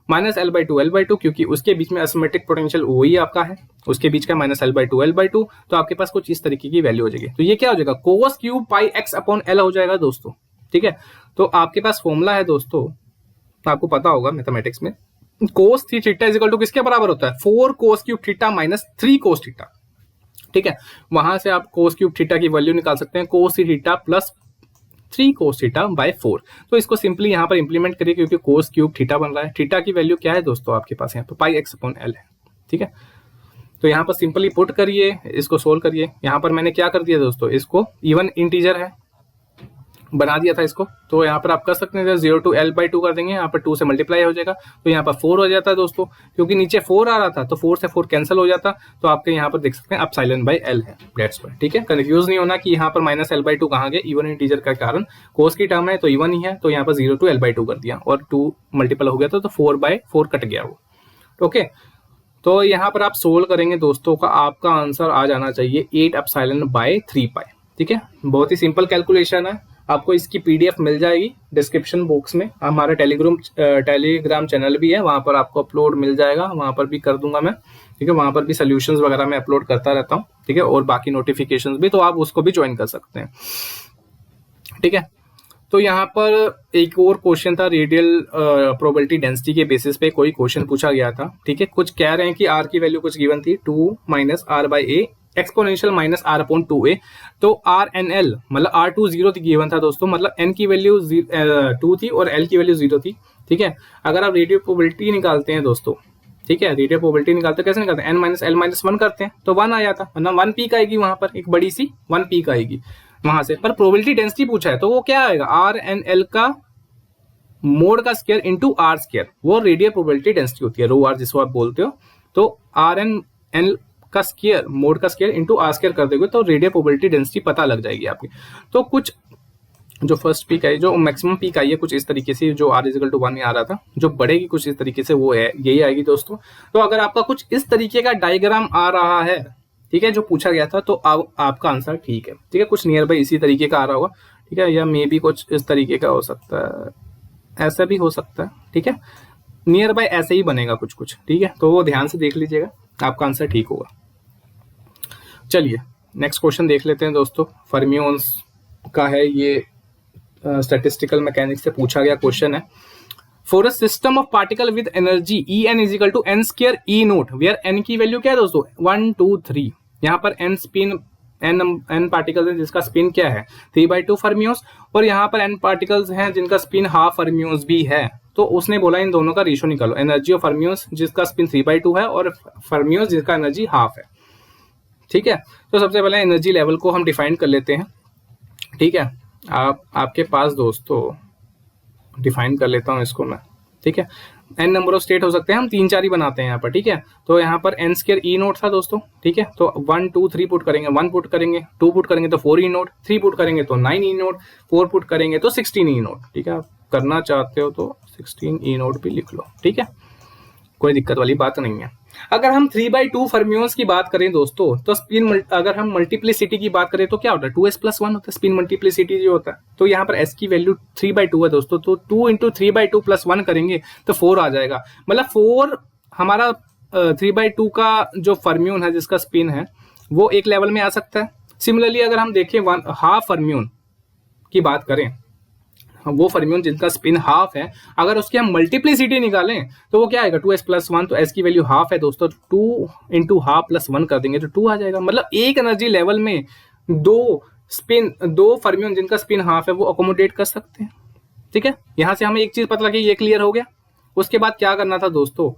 -L/2 क्योंकि उसके बीच में असिमेट्रिक पोटेंशियल वही आपका है, उसके बीच का -L/2 तो आपके पास कुछ इस तरीके की वैल्यू हो जाएगी। तो ये क्या हो जाएगा, कोस क्यूब पाई एक्स अपॉन एल हो जाएगा दोस्तों। ठीक है, तो आपके पास फॉर्मूला है दोस्तों, आपको पता होगा मैथमेटिक्स में, cos theta is equal to किसके बराबर होता है, 4 cos cube theta minus 3 cos theta. ठीक है, वहां से आप कोस क्यूब थीटा की वैल्यू निकाल सकते हैं, cos theta plus 3 cos theta by 4। तो इसको सिंपली यहाँ पर इंप्लीमेंट करिए, क्योंकि कोस क्यूब थीटा बन रहा है, थीटा की वैल्यू क्या है दोस्तों आपके पास यहाँ पर पाई एक्स अपॉन एल है। ठीक है, तो यहाँ पर सिंपली पुट करिए, इसको सोल्व करिए। यहाँ पर मैंने क्या कर दिया दोस्तों, इसको इवन इंटीजर है बना दिया था इसको, तो यहाँ पर आप कर सकते हैं 0 to L/2 कर देंगे, यहाँ पर 2 से मल्टीप्लाई हो जाएगा, तो यहाँ पर 4 हो जाता है दोस्तों, क्योंकि नीचे 4 आ रहा था तो 4 से 4 कैंसिल हो जाता, तो आपके यहाँ पर देख सकते हैं एप्सिलॉन/L है, दैट्स व्हाई। ठीक है, कंफ्यूज नहीं होना कि यहाँ पर -L/2 कहाँ गए, इवन इंटीजर का कारण, कोस की टर्म है तो इवन ही है, तो यहाँ पर 0 to L/2 कर दिया और 2 मल्टीपल हो गया था तो 4/4 कट गया वो। ओके, तो यहाँ पर आप सोल्व करेंगे दोस्तों, का आपका आंसर आ जाना चाहिए 8/3π। ठीक है, बहुत ही सिंपल कैलकुलेशन है, आपको इसकी PDF मिल जाएगी डिस्क्रिप्शन बॉक्स में, हमारा टेलीग्राम चैनल भी है, वहां पर आपको अपलोड मिल जाएगा, वहां पर भी कर दूंगा मैं। ठीक है, वहां पर भी सोल्यूशंस वगैरह मैं अपलोड करता रहता हूँ। ठीक है, और बाकी नोटिफिकेशंस भी, तो आप उसको भी ज्वाइन कर सकते हैं। ठीक है, तो यहाँ पर एक और क्वेश्चन था, रेडियल प्रोबेबिलिटी डेंसिटी के बेसिस पे कोई क्वेश्चन पूछा गया था। ठीक है, कुछ कह रहे हैं कि R की वैल्यू कुछ गिवन थी 2 - R/A एक्सपोनेंशियल -R/2A, तो RNL मतलब R2 0 गिवन था दोस्तों, मतलब N की वैल्यू 2 थी और L की वैल्यू 0 थी। ठीक है, अगर आप रेडियल प्रोबेबिलिटी निकालते हैं दोस्तों, ठीक है, रेडियल प्रोबेबिलिटी निकालते कैसे निकालते हैं, N - L - 1 करते हैं तो 1 आ जाता, वरना 1 पीक आएगी, वहां पर एक बड़ी सी 1 पीक आएगी वहां से, पर प्रोबेबिलिटी डेंसिटी पूछा है तो वो क्या आएगा, RNL का मोड का स्क्वायर इंटू R स्क्वायर, वो रेडियल प्रोबेबिलिटी डेंसिटी होती है, ρR जिसको आप बोलते हो, तो RNL का स्क्वायर मोड का स्क्वायर इंटू R स्क्वायर कर दोगे तो रेडियल प्रोबेबिलिटी डेंसिटी पता लग जाएगी आपकी। तो कुछ जो फर्स्ट पीक आई, जो मैक्सिमम पीक आई है कुछ इस तरीके से, जो R = 1 में आ रहा था, जो बढ़ेगी कुछ इस तरीके से, वो है यही आएगी दोस्तों। तो अगर आपका कुछ इस तरीके का डायग्राम आ रहा है, ठीक है, जो पूछा गया था, तो आपका आंसर ठीक है। ठीक है, कुछ नियर बाई इसी तरीके का आ रहा होगा। ठीक है, या मे बी कुछ इस तरीके का हो सकता है, ऐसा भी हो सकता है। ठीक है, नियर बाय ऐसे ही बनेगा कुछ कुछ। ठीक है, तो वो ध्यान से देख लीजिएगा, आपका आंसर ठीक होगा। चलिए नेक्स्ट क्वेश्चन देख लेते हैं दोस्तों, फर्मियोन्स का है ये, स्टैटिस्टिकल मैकेनिक्स से पूछा गया क्वेश्चन है। For a system of particle with energy En = n² E0, where n की वैल्यू क्या है दोस्तों, 1 2 3, यहाँ पर n स्पिन n पार्टिकल्स हैं जिसका स्पिन क्या है 3/2 फर्मियोन्स, और यहाँ पर n पार्टिकल्स हैं जिनका स्पिन हाफ फर्मियोन्स भी है। तो उसने बोला इन दोनों का रेशियो निकालो, एनर्जी ऑफ फर्मियोन्स जिसका स्पिन 3/2 है और फर्मियोन्स जिसका एनर्जी हाफ है। ठीक है, तो सबसे पहले एनर्जी लेवल को हम डिफाइन कर लेते हैं। ठीक है, आपके पास दोस्तों डिफाइन कर लेता हूं इसको मैं। ठीक है, n नंबर ऑफ स्टेट हो सकते हैं, हम 3-4 ही बनाते हैं यहाँ पर, ठीक है। तो यहाँ पर n स्क्वायर ई नोट था दोस्तों, ठीक है। तो 1 2 3 पुट करेंगे, 1 पुट करेंगे, 2 पुट करेंगे तो 4 ई नोट, 3 पुट करेंगे तो 9 ई नोट, 4 पुट करेंगे तो 16 ई नोट, ठीक है। आप करना चाहते हो तो 16 ई नोट भी लिख लो, ठीक है, कोई दिक्कत वाली बात नहीं है। अगर हम 3/2 फर्मियोन्स की बात करें दोस्तों, तो स्पिन अगर हम मल्टीप्लिसिटी की बात करें तो क्या होता है, 2s + 1 होता है स्पिन मल्टीप्लिसिटी जो होता है। तो यहाँ पर s की वैल्यू 3/2 है दोस्तों, तो 2 × 3/2 + 1 करेंगे तो 4 आ जाएगा। मतलब 4 हमारा 3/2 का जो फर्मियोन है जिसका स्पिन है वो एक लेवल में आ सकता है। सिमिलरली अगर हम देखें हाफ फर्मियोन की बात करें, वो फर्मियोन जिनका स्पिन हाफ है, अगर उसकी हम मल्टीप्लिसिटी निकालें तो वो क्या आएगा, 2s + 1, तो s की वैल्यू हाफ है दोस्तों, 2 × हाफ + 1 कर देंगे तो 2 आ जाएगा। मतलब एक एनर्जी लेवल में दो फर्मियोन जिनका स्पिन हाफ है वो अकोमोडेट कर सकते हैं, ठीक है। यहां से हमें एक चीज पता लगी, ये क्लियर हो गया। उसके बाद क्या करना था दोस्तों,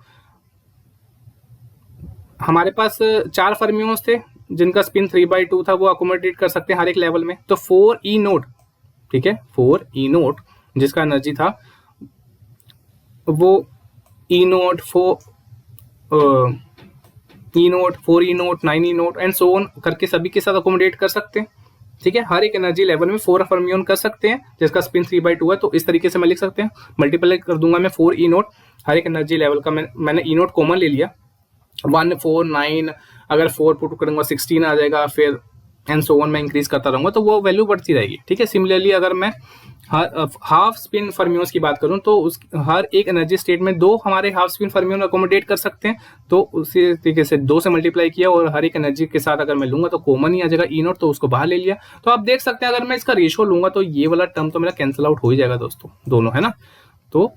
हमारे पास 4 फर्मियोन्स थे जिनका स्पिन 3/2 था, वो अकोमोडेट कर सकते हैं हर एक लेवल में। तो 4 ई नोट, ठीक है, 4 ई नोट जिसका एनर्जी था वो E naught 4 E naught 4 E naught 9 E naught and so on करके सभी के साथ अकोमोडेट कर सकते हैं, ठीक है। हर एक एनर्जी लेवल में 4 फर्मियोन कर सकते हैं जिसका स्पिन 3/2 है। तो इस तरीके से मैं लिख सकते हैं, मल्टीप्लाई कर दूंगा मैं 4 ई नोट, हर एक एनर्जी लेवल का मैंने ई नोट कॉमन ले लिया, 1 4 9, अगर 4 पुट करूंगा 16 आ जाएगा, फिर एंड सो ऑन मैं इंक्रीज करता रहूंगा तो वो वैल्यू बढ़ती रहेगी, ठीक है। सिमिलरली अगर मैं हाफ स्पिन फर्मियोन्स की बात करूं तो उस हर एक एनर्जी स्टेट में 2 हमारे हाफ स्पिन फर्मियोन अकोमोडेट कर सकते हैं। तो उसी तरीके से 2 से मल्टीप्लाई किया और हर एक एनर्जी के साथ अगर मैं लूंगा तो कॉमन ही आ जाएगा ई नोट, तो उसको बाहर ले लिया। तो आप देख सकते हैं अगर मैं इसका रेशियो लूंगा तो ये वाला टर्म तो मेरा कैंसिल आउट हो ही जाएगा दोस्तों, दोनों, है ना। तो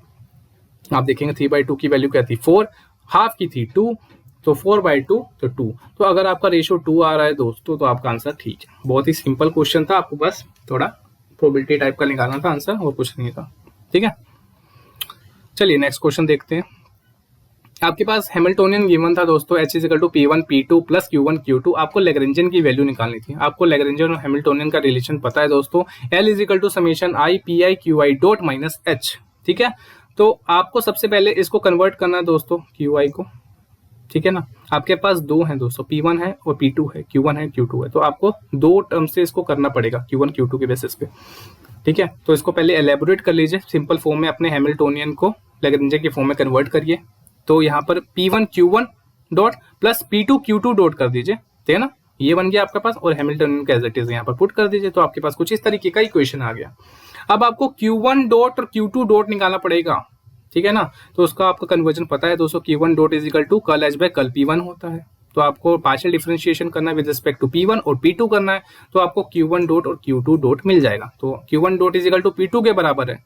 आप देखेंगे 3/2 की वैल्यू क्या थी 4, हाफ की थी 2, तो 4/2 तो 2। तो अगर आपका रेशियो 2 आ रहा है दोस्तों तो आपका आंसर ठीक है। बहुत ही सिंपल क्वेश्चन था, आपको बस थोड़ा प्रोबेबिलिटी टाइप का निकालना था आंसर, और कुछ नहीं था, ठीक है। चलिए नेक्स्ट क्वेश्चन देखते हैं। आपके पास हैमिल्टोनियन गिवन था दोस्तों, h = P1 P2 + Q1 Q2। आपको लैग्रेंजियन की वैल्यू निकालनी थी। आपको लैग्रेंजियन और हैमिल्टोनियन का रिलेशन पता है दोस्तों, L = ∑i pi qi dot minus h, ठीक है। तो आपको सबसे पहले इसको कन्वर्ट करना है दोस्तों qi को, ठीक है ना। आपके पास 2 हैं दोस्तों, P1 है और P2 है, Q1 है Q2 है, तो आपको 2 टर्म से इसको करना पड़ेगा Q1 Q2 के बेसिस पे, ठीक है। तो इसको पहले एलेबोरेट कर लीजिए सिंपल फॉर्म में, अपने हैमिल्टोनियन को लैग्रेंजियन के फॉर्म में कन्वर्ट करिए। तो यहाँ पर P1 Q1 dot plus P2 Q2 dot कर दीजिए, ठीक है ना। ये बन गया आपके पास, और हैमिल्टोनियन का एज इट इज यहाँ पर पुट कर दीजिए। तो आपके पास कुछ इस तरीके का इक्वेशन आ गया। अब आपको Q1 डॉट और Q2 डॉट निकालना पड़ेगा, ठीक है ना। तो उसका आपका कन्वर्जन पता है दोस्तों, Q1 dot = curl H / curl P1 होता है। तो आपको पार्शियल डिफरेंशिएशन करना है विद रिस्पेक्ट टू P1 और P2 करना है, तो आपको Q1 डॉट और Q2 डॉट मिल जाएगा। तो Q1 डॉट = P2 के बराबर है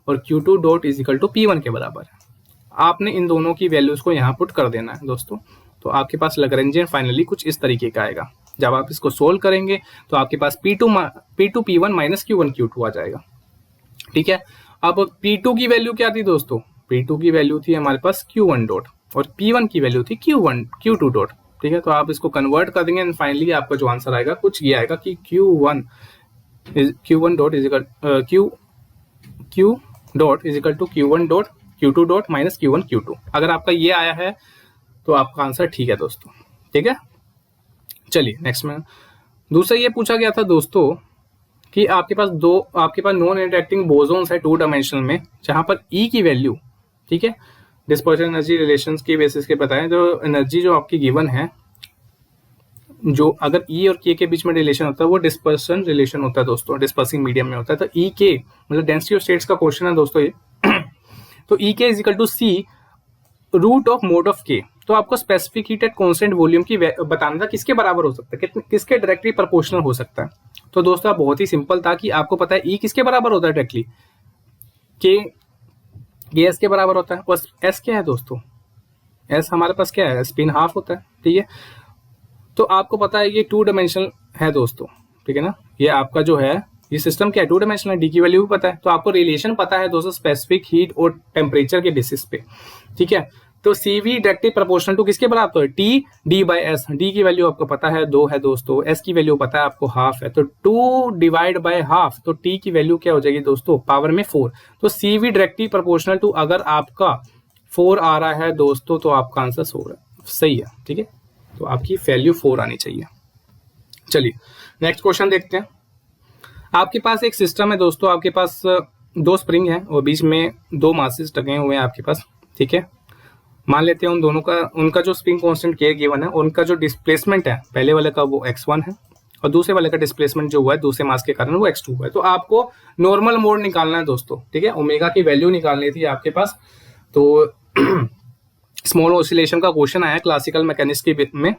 और Q2 डॉट = P1 के बराबर है। आपने इन दोनों की वैल्यूज को यहाँ पुट कर देना है दोस्तों। तो आपके पास लैग्रेंजियन फाइनली कुछ इस तरीके का आएगा। जब आप इसको सोल्व करेंगे तो आपके पास P2 P1 minus Q1 Q2 आ जाएगा, ठीक है। अब P2 की वैल्यू क्या थी दोस्तों, P2 की वैल्यू थी हमारे पास Q1 डॉट और P1 की वैल्यू थी Q2 डॉट, ठीक है। तो आप इसको कन्वर्ट कर देंगे एंड फाइनली आपका जो आंसर आएगा कुछ ये आएगा कि Q1 dot Q1 dot Q2 dot minus Q1 Q2। अगर आपका ये आया है तो आपका आंसर ठीक है दोस्तों, ठीक है। चलिए नेक्स्ट में दूसरा ये पूछा गया था दोस्तों कि आपके पास नॉन इंटरेक्टिंग बोसोन्स है 2 डायमेंशनल में, जहां पर E की वैल्यू, ठीक है, डिस्पर्शन एनर्जी रिलेशंस के बेसिस के बताएं। जो एनर्जी जो आपकी गिवन है, जो अगर E और K के बीच में रिलेशन होता है वो डिस्पर्शन रिलेशन होता है दोस्तों, डिस्पर्सिंग मीडियम में होता है। तो E K मतलब डेंसिटी ऑफ स्टेट्स का क्वेश्चन है दोस्तों ये। तो E K = C root of mod of K। तो आपको specific heat at constant volume की बताना था किसके बराबर हो सकता है, किसके डायरेक्टली प्रोपोर्शनल हो सकता है। तो दोस्तों बहुत ही सिंपल था कि आपको पता है E किसके बराबर होता है डायरेक्टली, K S के बराबर होता है। और S क्या है दोस्तों, S हमारे पास क्या है, स्पिन हाफ होता है, ठीक है। तो आपको पता है ये 2 डायमेंशनल है दोस्तों, ठीक है ना। ये आपका जो है ये सिस्टम क्या है, 2 डायमेंशनल, D की वैल्यू भी पता है। तो आपको रिलेशन पता है दोस्तों स्पेसिफिक हीट और टेम्परेचर के बेसिस पे, ठीक है। तो CV डायरेक्टली प्रोपोर्शनल टू किसके बराबर है, T D/S। D की वैल्यू आपको पता है 2 है दोस्तों, S की वैल्यू पता है आपको हाफ है, तो 2/½ तो T की वैल्यू क्या हो जाएगी दोस्तों, पावर में 4। तो CV डायरेक्टली प्रोपोर्शनल टू, अगर आपका 4 आ रहा है दोस्तों, तो आपका आंसर सही है। ठीक है, तो आपकी वैल्यू 4 आनी चाहिए। चलिए नेक्स्ट क्वेश्चन देखते हैं। आपके पास एक सिस्टम है दोस्तों, आपके पास 2 स्प्रिंग है और बीच में 2 मासेस टके हुए हैं आपके पास। ठीक है, मान लेते हैं उन दोनों का, उनका जो स्प्रिंग कांस्टेंट K गिवन है, उनका जो डिस्प्लेसमेंट है पहले वाले का वो x1 है और दूसरे वाले का डिस्प्लेसमेंट जो हुआ है दूसरे मास के कारण वो x2 हुआ है। तो आपको नॉर्मल मोड निकालना है दोस्तों। ठीक है, ओमेगा की वैल्यू निकालनी थी आपके पास। तो स्मॉल ऑसिलेशन का क्वेश्चन आया क्लासिकल मैकेनिक्स के में,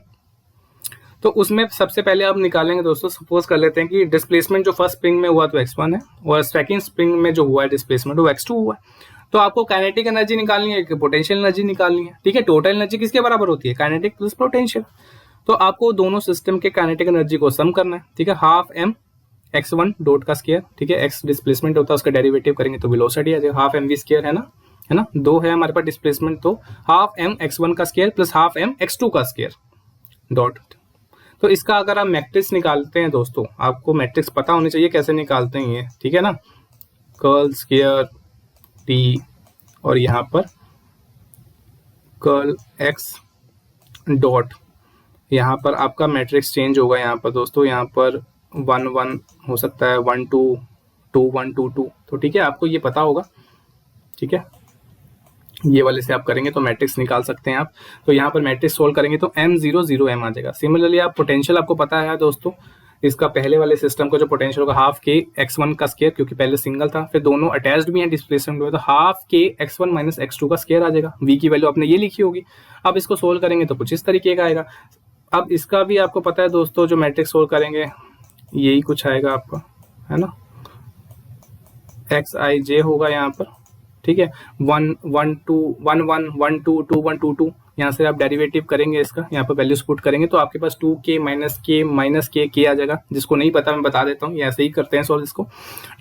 तो उसमें सबसे पहले आप निकालेंगे दोस्तों। सपोज कर लेते हैं कि डिस्प्लेसमेंट जो फर्स्ट स्प्रिंग में हुआ तो x1 है और सेकंड स्प्रिंग में जो हुआ है डिस्प्लेसमेंट वो x2 हुआ है। तो आपको काइनेटिक एनर्जी निकालनी है कि पोटेंशियल एनर्जी निकालनी है। ठीक है, टोटल एनर्जी किसके बराबर होती है? Kinetic plus potential. तो आपको दोनों सिस्टम के काइनेटिक एनर्जी को सम करना है। ठीक है, हाफ m x1 डॉट का स्क्वायर। ठीक है, x डिस्प्लेसमेंट होता है, उसका डेरिवेटिव करेंगे तो वेलोसिटी आ जाएगा, हाफ mv स्क्वायर है ना 2 है हमारे पास डिस्प्लेसमेंट, तो हाफ m x1 का square plus half m x2 का स्क्वायर डॉट। तो इसका अगर आप मैट्रिक्स निकालते हैं दोस्तों, आपको मैट्रिक्स पता होनी चाहिए कैसे निकालते हैं ये। ठीक है ना, कर्ल स्क्वायर t और यहाँ पर कर्ल x डॉट, यहाँ पर आपका मैट्रिक्स चेंज होगा। यहाँ पर दोस्तों, यहाँ पर 1 1 हो सकता है, 1 2 2 1 2 2। तो ठीक है, आपको ये पता होगा। ठीक है, ये वाले से आप करेंगे तो मैट्रिक्स निकाल सकते हैं आप। तो यहाँ पर मैट्रिक्स सोल्व करेंगे तो m0 0 m आ जाएगा। सिमिलरली आप पोटेंशियल आपको पता है दोस्तों, इसका पहले वाले सिस्टम का जो पोटेंशियल होगा हाफ k x1 का स्क्वायर, क्योंकि पहले सिंगल था, फिर दोनों अटैच्ड भी हैं डिस्प्लेसमेंट में, तो half k x1 minus x2 का स्क्वायर आ जाएगा। v की वैल्यू आपने ये लिखी होगी। अब इसको सोल्व करेंगे तो कुछ इस तरीके का आएगा। अब इसका भी आपको पता है दोस्तों, जो मैट्रिक्स सोल्व करेंगे यही कुछ आएगा आपका, है ना, xij होगा यहाँ पर। ठीक है, 1 1 2 1 1 1 2 2 1 2 2, यहाँ से आप डेरिवेटिव करेंगे इसका, यहाँ पर वैल्यूज पुट करेंगे तो आपके पास 2k माइनस k आ जाएगा। जिसको नहीं पता मैं बता देता हूँ, ऐसे ही करते हैं सॉल्व इसको।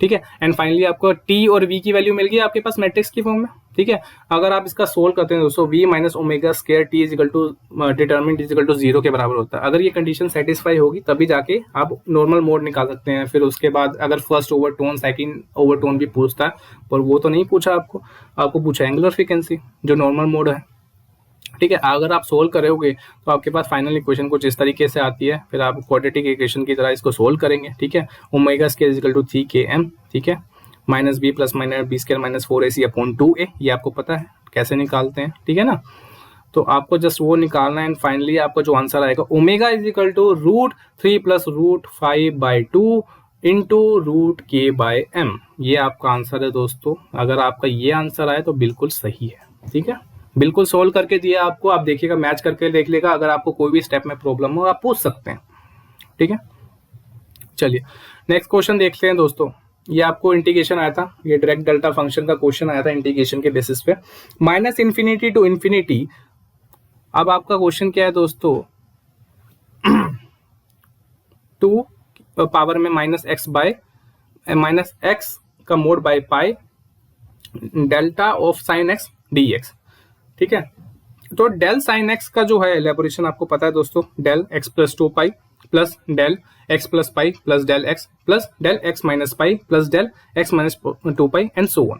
ठीक है, एंड फाइनली आपको t और v की वैल्यू मिल गई आपके पास मैट्रिक्स की फॉर्म में। ठीक है, अगर आप इसका सोल्व करते हैं दोस्तों, v minus omega square t is equal to determinant is equal to 0 के बराबर होता है। अगर ये कंडीशन सेटिस्फाई होगी तभी जाके आप नॉर्मल मोड निकाल सकते हैं। फिर उसके बाद अगर फर्स्ट ओवरटोन सेकंड ओवरटोन भी पूछता है, पर वो तो नहीं पूछा आपको पूछा एंगुलर फ्रीक्वेंसी जो नॉर्मल मोड है। ठीक है, अगर आप सोल्व करोगे तो आपके पास फाइनल इक्वेशन कुछ इस तरीके से आती है। फिर आप क्वाड्रेटिक इक्वेशन की तरह इसको सोल्व करेंगे। ठीक है, omega square is equal to 3km। ठीक है, minus B plus minus B square minus 4ac upon 2a, ये आपको पता है कैसे निकालते हैं। ठीक है ना, तो आपको जस्ट वो निकालना है एंड फाइनली आपका जो आंसर आएगा omega is equal to √3 plus √5/2 into √k/m। ये आपका आंसर है दोस्तों। अगर आपका ये आंसर आए तो बिल्कुल सही है। ठीक है, बिल्कुल सोल्व करके दिया आपको, आप देखिएगा, मैच करके देख लेगा। अगर आपको कोई भी स्टेप में प्रॉब्लम हो आप पूछ सकते हैं। ठीक है, चलिए नेक्स्ट क्वेश्चन देखते हैं दोस्तों। ये आपको इंटीग्रेशन आया था, ये डायरेक्ट डेल्टा फंक्शन का क्वेश्चन आया था इंटीग्रेशन के बेसिस पे, -∞ टू इन्फिनिटी। अब आपका क्वेश्चन क्या है दोस्तों, 2 पावर में -x का mode by pi delta of sine x dx। ठीक है, तो डेल साइन x का जो है एलेबोरेशन आपको पता है दोस्तों, del x plus 2 pi plus del x plus pi plus del x plus del x minus pi plus del x minus 2 pi and so on.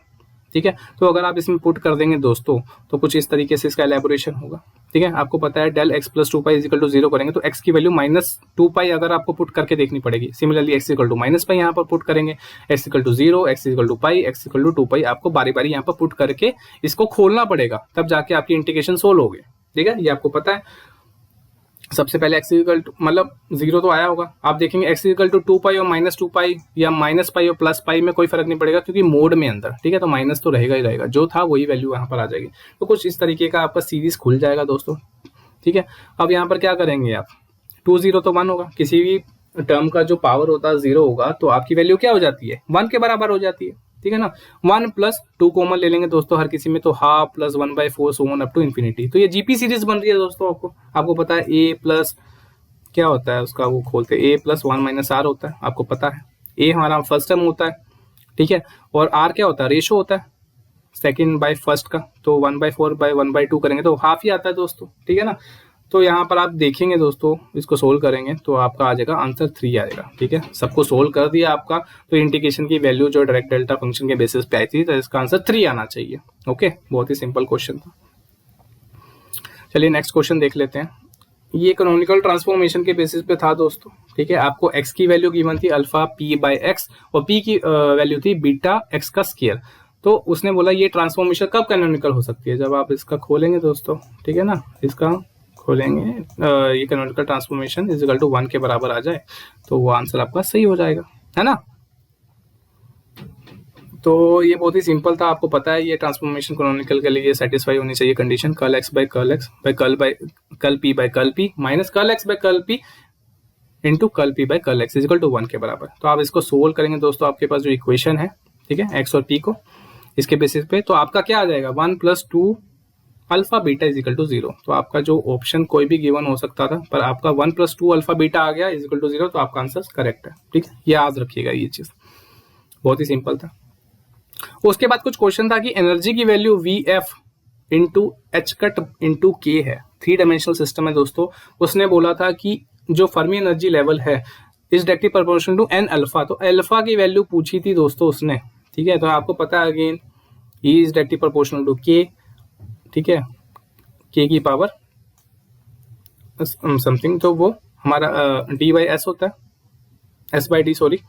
ठीक है, तो अगर आप इसमें पुट कर देंगे दोस्तों तो कुछ इस तरीके से इसका एलेबोरेशन होगा। ठीक है, आपको पता है del x plus 2 pi is equal to 0 करेंगे तो x की वैल्यू -2 पाई अगर आपको पुट करके देखनी पड़ेगी। Similarly x equal to minus pi यहाँ पर पुट करेंगे, x equal to 0, x equal to pi, x equal to 2 pi. आपको बारी बारी यहाँ पर पुट करके इसको खोलना पड़ेगा, तब जाके आपकी इंटीग्रेशन सोल्व होगी। ठीक है, ये आपको पता है। सबसे पहले x इक्वल टू मतलब 0 तो आया होगा, आप देखेंगे x इक्वल टू 2 पाई और -2 पाई या माइनस पाई और प्लस पाई में कोई फर्क नहीं पड़ेगा क्योंकि मोड में अंदर। ठीक है, तो माइनस तो रहेगा ही रहेगा, जो था वही वैल्यू यहाँ पर आ जाएगी। तो कुछ इस तरीके का आपका सीरीज खुल जाएगा दोस्तों। ठीक है, अब यहाँ पर क्या करेंगे आप, 2 0 तो 1 होगा, किसी भी टर्म का जो पावर होता है 0 होगा तो आपकी वैल्यू क्या हो जाती है, 1 के बराबर हो जाती है। ठीक है ना, 1 प्लस 2 कॉमन ले लेंगे दोस्तों हर किसी में, तो half plus 1/4 so on up to infinity. तो ये जीपी सीरीज बन रही है दोस्तों। आपको पता है a प्लस क्या होता है उसका, वो खोलते a प्लस 1 माइनस r होता है, आपको पता है। a हमारा फर्स्ट टर्म होता है, ठीक है, और r क्या होता है, रेशो होता है सेकंड बाय फर्स्ट का, तो 1/4/1/2 करेंगे तो हाफ ही आता है दोस्तों। ठीक है ना, तो यहाँ पर आप देखेंगे दोस्तों, इसको सोल्व करेंगे तो आपका आ जाएगा आंसर 3 आएगा। ठीक है, सबको सोल्व कर दिया आपका, तो इंटीग्रेशन की वैल्यू जो डायरेक्ट डेल्टा फंक्शन के बेसिस पे आई थी, तो इसका आंसर 3 आना चाहिए। ओके, बहुत ही सिंपल क्वेश्चन था। चलिए नेक्स्ट क्वेश्चन देख लेते हैं। ये कैनोनिकल ट्रांसफॉर्मेशन के बेसिस पे था दोस्तों, ठीक है। आपको x की वैल्यू गिवन थी अल्फा p बाई एक्स और p की वैल्यू थी बीटा x का स्क्वायर। तो उसने बोला ये ट्रांसफॉर्मेशन कब कैनोनिकल हो सकती है, जब आप इसका खोलेंगे दोस्तों, ठीक है ना, इसका खोलेंगे ये canonical transformation is equal to 1 के बराबर आ जाए तो वो आंसर आपका सही हो जाएगा, है ना। तो ये बहुत ही सिंपल था, आपको पता है ये ट्रांसफॉर्मेशन कैनोनिकल के लिए सेटिस्फाई होनी चाहिए condition curl x by curl x by curl p by curl p minus curl x by curl p into curl p by curl x is equal to 1 के बराबर। तो आप इसको सोल्व करेंगे दोस्तों, आपके पास जो इक्वेशन है, ठीक है, x और p को इसके बेसिस पे, तो आपका क्या आ जाएगा 1 + 2 alpha beta is equal to 0। तो आपका जो ऑप्शन कोई भी गिवन हो सकता था, पर आपका 1 + 2 अल्फा बीटा आ गया इज इक्वल टू 0, तो आपका आंसर करेक्ट है, ठीक है। ये याद रखिएगा, ये चीज बहुत ही सिंपल था। उसके बाद कुछ क्वेश्चन था कि एनर्जी की value Vf into H cut into के है, 3 डायमेंशनल सिस्टम है दोस्तों। उसने बोला था कि जो फर्मी एनर्जी लेवल है is directly proportional to n alpha. तो अल्फा की वैल्यू पूछी थी दोस्तों उसने, ठीक है। तो आपको पता है again E is directly proportional to K, ठीक है, के की पावर समथिंग, तो वो हमारा डी बाई एस होता है, एस बाई डी सॉरी,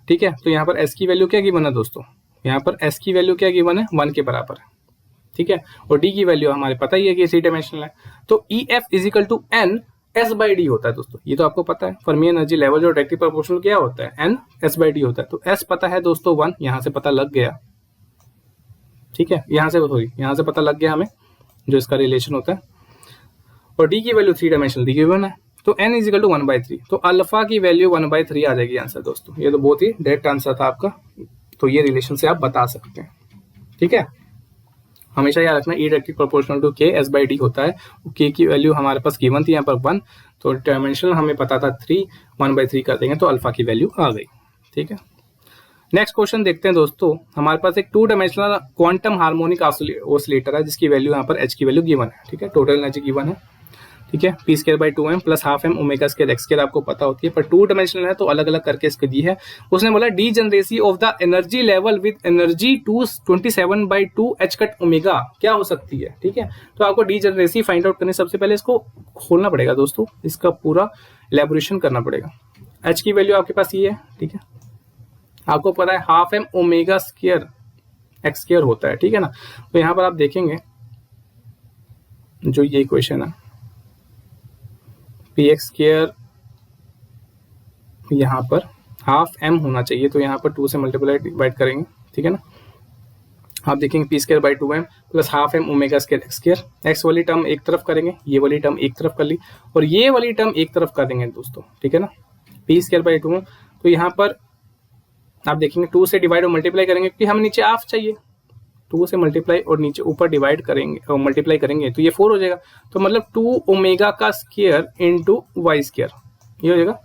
ठीक है। तो यहाँ पर एस की वैल्यू क्या गिवन है दोस्तों, यहाँ पर एस की वैल्यू क्या गिवन है 1 के बराबर है, ठीक है। और डी की वैल्यू हमारे पता ही है कि 3 डायमेंशनल है, तो E F is equal to N S by D होता है दोस्तों। ये तो आपको पता है, फर्मी एनर्जी लेवल जो डायरेक्टली प्रोपोर्शनल क्या होता है, एन एस बाई डी होता है। तो एस पता है दोस्तों 1, यहाँ से पता लग गया, ठीक है, यहाँ से पता लग गया हमें जो इसका रिलेशन होता है। और डी की वैल्यू 3 डायमेंशनल दी गिवन है, तो n इज इक्वल टू 1/3, तो अल्फा की वैल्यू 1/3 आ जाएगी आंसर दोस्तों। ये तो बहुत ही डायरेक्ट आंसर था आपका, तो ये रिलेशन से आप बता सकते हैं, ठीक है। हमेशा याद रखना ई डायरेक्टली प्रोपोर्शनल टू के एस बाई डी होता है। के की वैल्यू हमारे पास गिवन थी यहाँ पर 1, तो डायमेंशनल हमें पता था 3, 1/3 कर देंगे तो अल्फा की वैल्यू आ गई, ठीक है। नेक्स्ट क्वेश्चन देखते हैं दोस्तों। हमारे पास एक 2 डायमेंशनल क्वांटम हार्मोनिक ऑसिलेटर है जिसकी वैल्यू यहाँ पर एच की वैल्यू गिवन है, ठीक है, टोटल एनर्जी गिवन है, ठीक है, P square by 2m plus half M omega square x square आपको पता होती है, पर 2 डायमेंशनल है तो अलग अलग करके इसको दी है। उसने बोला the degeneracy of the energy level with energy 27/2 H cut omega क्या हो सकती है, ठीक है। तो आपको डी जनरेसी फाइंड आउट करने सबसे पहले इसको खोलना पड़ेगा दोस्तों, इसका पूरा इलेबोरेशन करना पड़ेगा। एच की वैल्यू आपके पास ये है, ठीक है, आपको पता है half M omega square x square होता है, ठीक है ना। तो यहाँ पर आप देखेंगे जो ये इक्वेशन है पी एक्स स्क्वायर, यहाँ पर हाफ एम होना चाहिए, तो यहाँ पर 2 से मल्टीप्लाई डिवाइड करेंगे, ठीक है ना। आप देखेंगे p square by 2m plus half M omega square x square, x वाली टर्म एक तरफ करेंगे, ये वाली टर्म एक तरफ कर ली और ये वाली टर्म एक तरफ कर देंगे दोस्तों, ठीक है ना। पी स्क्वायर बाई 2m, तो यहाँ पर आप देखेंगे 2 से डिवाइड और मल्टीप्लाई करेंगे क्योंकि हमें नीचे हाफ चाहिए, 2 से मल्टीप्लाई और नीचे ऊपर डिवाइड करेंगे और मल्टीप्लाई करेंगे तो ये 4 हो जाएगा। तो मतलब 2 ओमेगा का स्क्वायर इंटू वाई स्क्वायर, ये हो जाएगा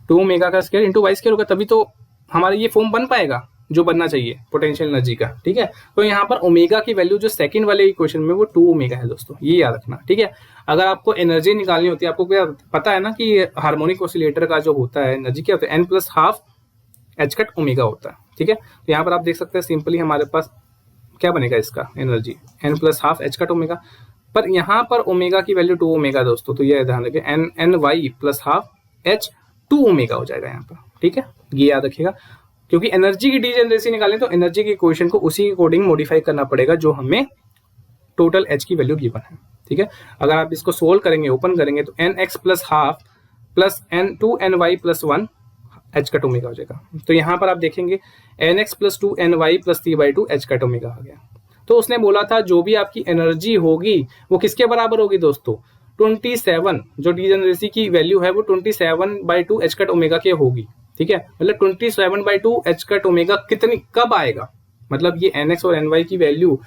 2 ओमेगा का स्क्वायर इंटू वाई स्क्वायर होगा, तभी तो हमारा ये फॉर्म बन पाएगा जो बनना चाहिए पोटेंशियल एनर्जी का, ठीक है। तो यहाँ पर ओमेगा की वैल्यू जो सेकंड वाले इक्वेशन में वो 2 ओमेगा है दोस्तों, ये याद रखना, ठीक है। अगर आपको एनर्जी निकालनी होती है, आपको क्या पता है ना कि हार्मोनिक ऑसिलेटर का जो होता है एनर्जी क्या होता है, n plus half H cut omega होता है, ठीक है। तो यहाँ पर आप देख सकते हैं सिंपली हमारे पास क्या बनेगा इसका energy n plus half H cut omega, पर यहाँ पर ओमेगा की वैल्यू 2 ओमेगा दोस्तों, तो ये ध्यान रखिए n y plus half h 2 omega हो जाएगा यहाँ पर, ठीक है, ये याद रखिएगा। क्योंकि एनर्जी की डीजनरेसी निकालें तो एनर्जी के इक्वेशन को उसी के अकॉर्डिंग मॉडिफाई करना पड़ेगा जो हमें टोटल एच की वैल्यू गिवन है, ठीक है। अगर आप इसको सोल्व करेंगे, ओपन करेंगे तो N X plus half plus N 2 N Y plus 1 H cut omega हो जाएगा। तो यहाँ पर आप देखेंगे N X plus 2 N Y plus 3/2 H cut omega आ गया। तो उसने बोला था जो भी आपकी एनर्जी होगी वो किसके बराबर होगी दोस्तों, 27, जो डीजनरेसी की वैल्यू है वो 27/2 एच कट ओमेगा के होगी, ठीक है। मतलब 27/2 एच कट ओमेगा कितनी कब आएगा, मतलब ये एन एक्स और एन वाई की वैल्यू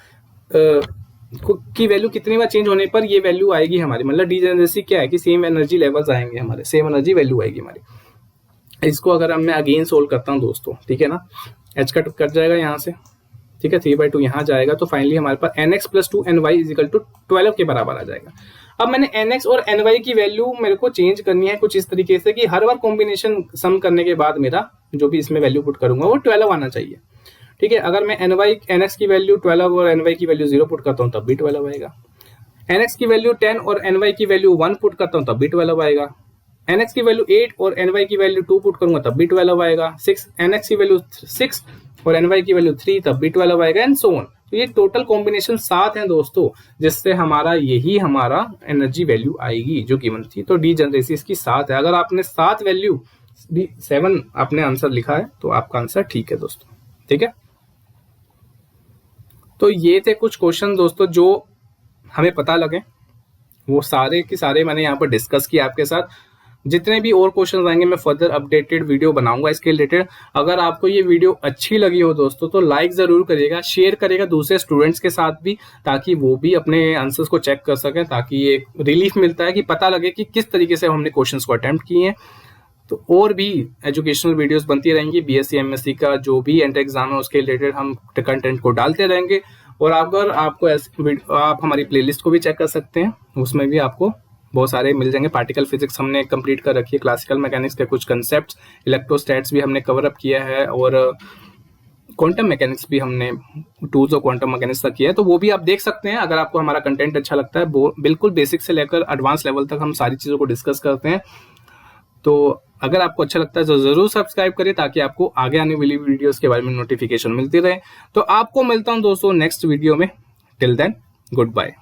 कितनी बार चेंज होने पर ये वैल्यू आएगी हमारी, मतलब डीजनरेसी क्या है कि सेम एनर्जी लेवल्स आएंगे हमारे, सेम एनर्जी वैल्यू आएगी हमारी। इसको अगर मैं अगेन सोल्व करता हूँ दोस्तों, ठीक है ना, एच कट कट जाएगा यहाँ से, ठीक है, 3/2 यहाँ जाएगा, तो फाइनली हमारे पास N X plus 2 N Y is equal to 12 के बराबर आ जाएगा। अब मैंने एन एक्स और एन वाई की वैल्यू मेरे को चेंज करनी है कुछ इस तरीके से कि हर बार कॉम्बिनेशन सम करने के बाद मेरा जो भी इसमें वैल्यू पुट करूंगा वो 12 आना चाहिए, ठीक है। अगर मैं एन एक्स की वैल्यू 12 और एन वाई की वैल्यू 0 पुट करता हूँ तब भी 12 आएगा। nx की वैल्यू 10 और ny की वैल्यू 1 पुट करता हूँ तब भी 12 आएगा। nx की वैल्यू 8 और ny की वैल्यू 2 पुट करूंगा तब भी 12 आएगा। 6 nx की वैल्यू 6 और ny की वैल्यू 3 तब भी 12 आएगा, एंड सो ऑन। तो ये टोटल कॉम्बिनेशन 7 है दोस्तों, जिससे हमारा यही हमारा एनर्जी वैल्यू आएगी जो गिवन थी। तो डी जनरेसी इसकी 7 है। अगर आपने 7 वैल्यू 7 आपने आंसर लिखा है तो आपका आंसर ठीक है दोस्तों, ठीक है। तो ये थे कुछ क्वेश्चन दोस्तों जो हमें पता लगे, वो सारे के सारे मैंने यहाँ पर डिस्कस किया आपके साथ। जितने भी और क्वेश्चन आएंगे मैं फर्दर अपडेटेड वीडियो बनाऊंगा इसके रिलेटेड। अगर आपको ये वीडियो अच्छी लगी हो दोस्तों तो लाइक जरूर करिएगा, शेयर करिएगा दूसरे स्टूडेंट्स के साथ भी, ताकि वो भी अपने आंसर्स को चेक कर सकें, ताकि ये रिलीफ मिलता है कि पता लगे कि किस तरीके से हमने क्वेश्चंस को अटेम्प्ट किए हैं। तो और भी एजुकेशनल वीडियोस बनती रहेंगी, बीएससी एमएससी का जो भी एंट्रेंस एग्जाम है उसके रिलेटेड हम कंटेंट को डालते रहेंगे। और अगर आपको आप हमारी प्लेलिस्ट को भी चेक कर सकते हैं, उसमें भी आपको बहुत सारे मिल जाएंगे। पार्टिकल फिजिक्स हमने कंप्लीट कर रखी है, क्लासिकल मैकेनिक्स के कुछ कंसेप्ट्स, इलेक्ट्रोस्टैट्स भी हमने कवर अप किया है, और क्वांटम मैकेनिक्स भी हमने टूल्स ऑफ क्वांटम मैकेनिक्स तक किया है। तो वो भी आप देख सकते हैं अगर आपको हमारा कंटेंट अच्छा लगता है। बिल्कुल बेसिक से लेकर एडवांस लेवल तक हम सारी चीज़ों को डिस्कस करते हैं। तो अगर आपको अच्छा लगता है तो जरूर सब्सक्राइब करिए, ताकि आपको आगे आने वाली वीडियोस के बारे में नोटिफिकेशन मिलती रहे। तो आपको मिलता हूं दोस्तों नेक्स्ट वीडियो में। Till then, good bye.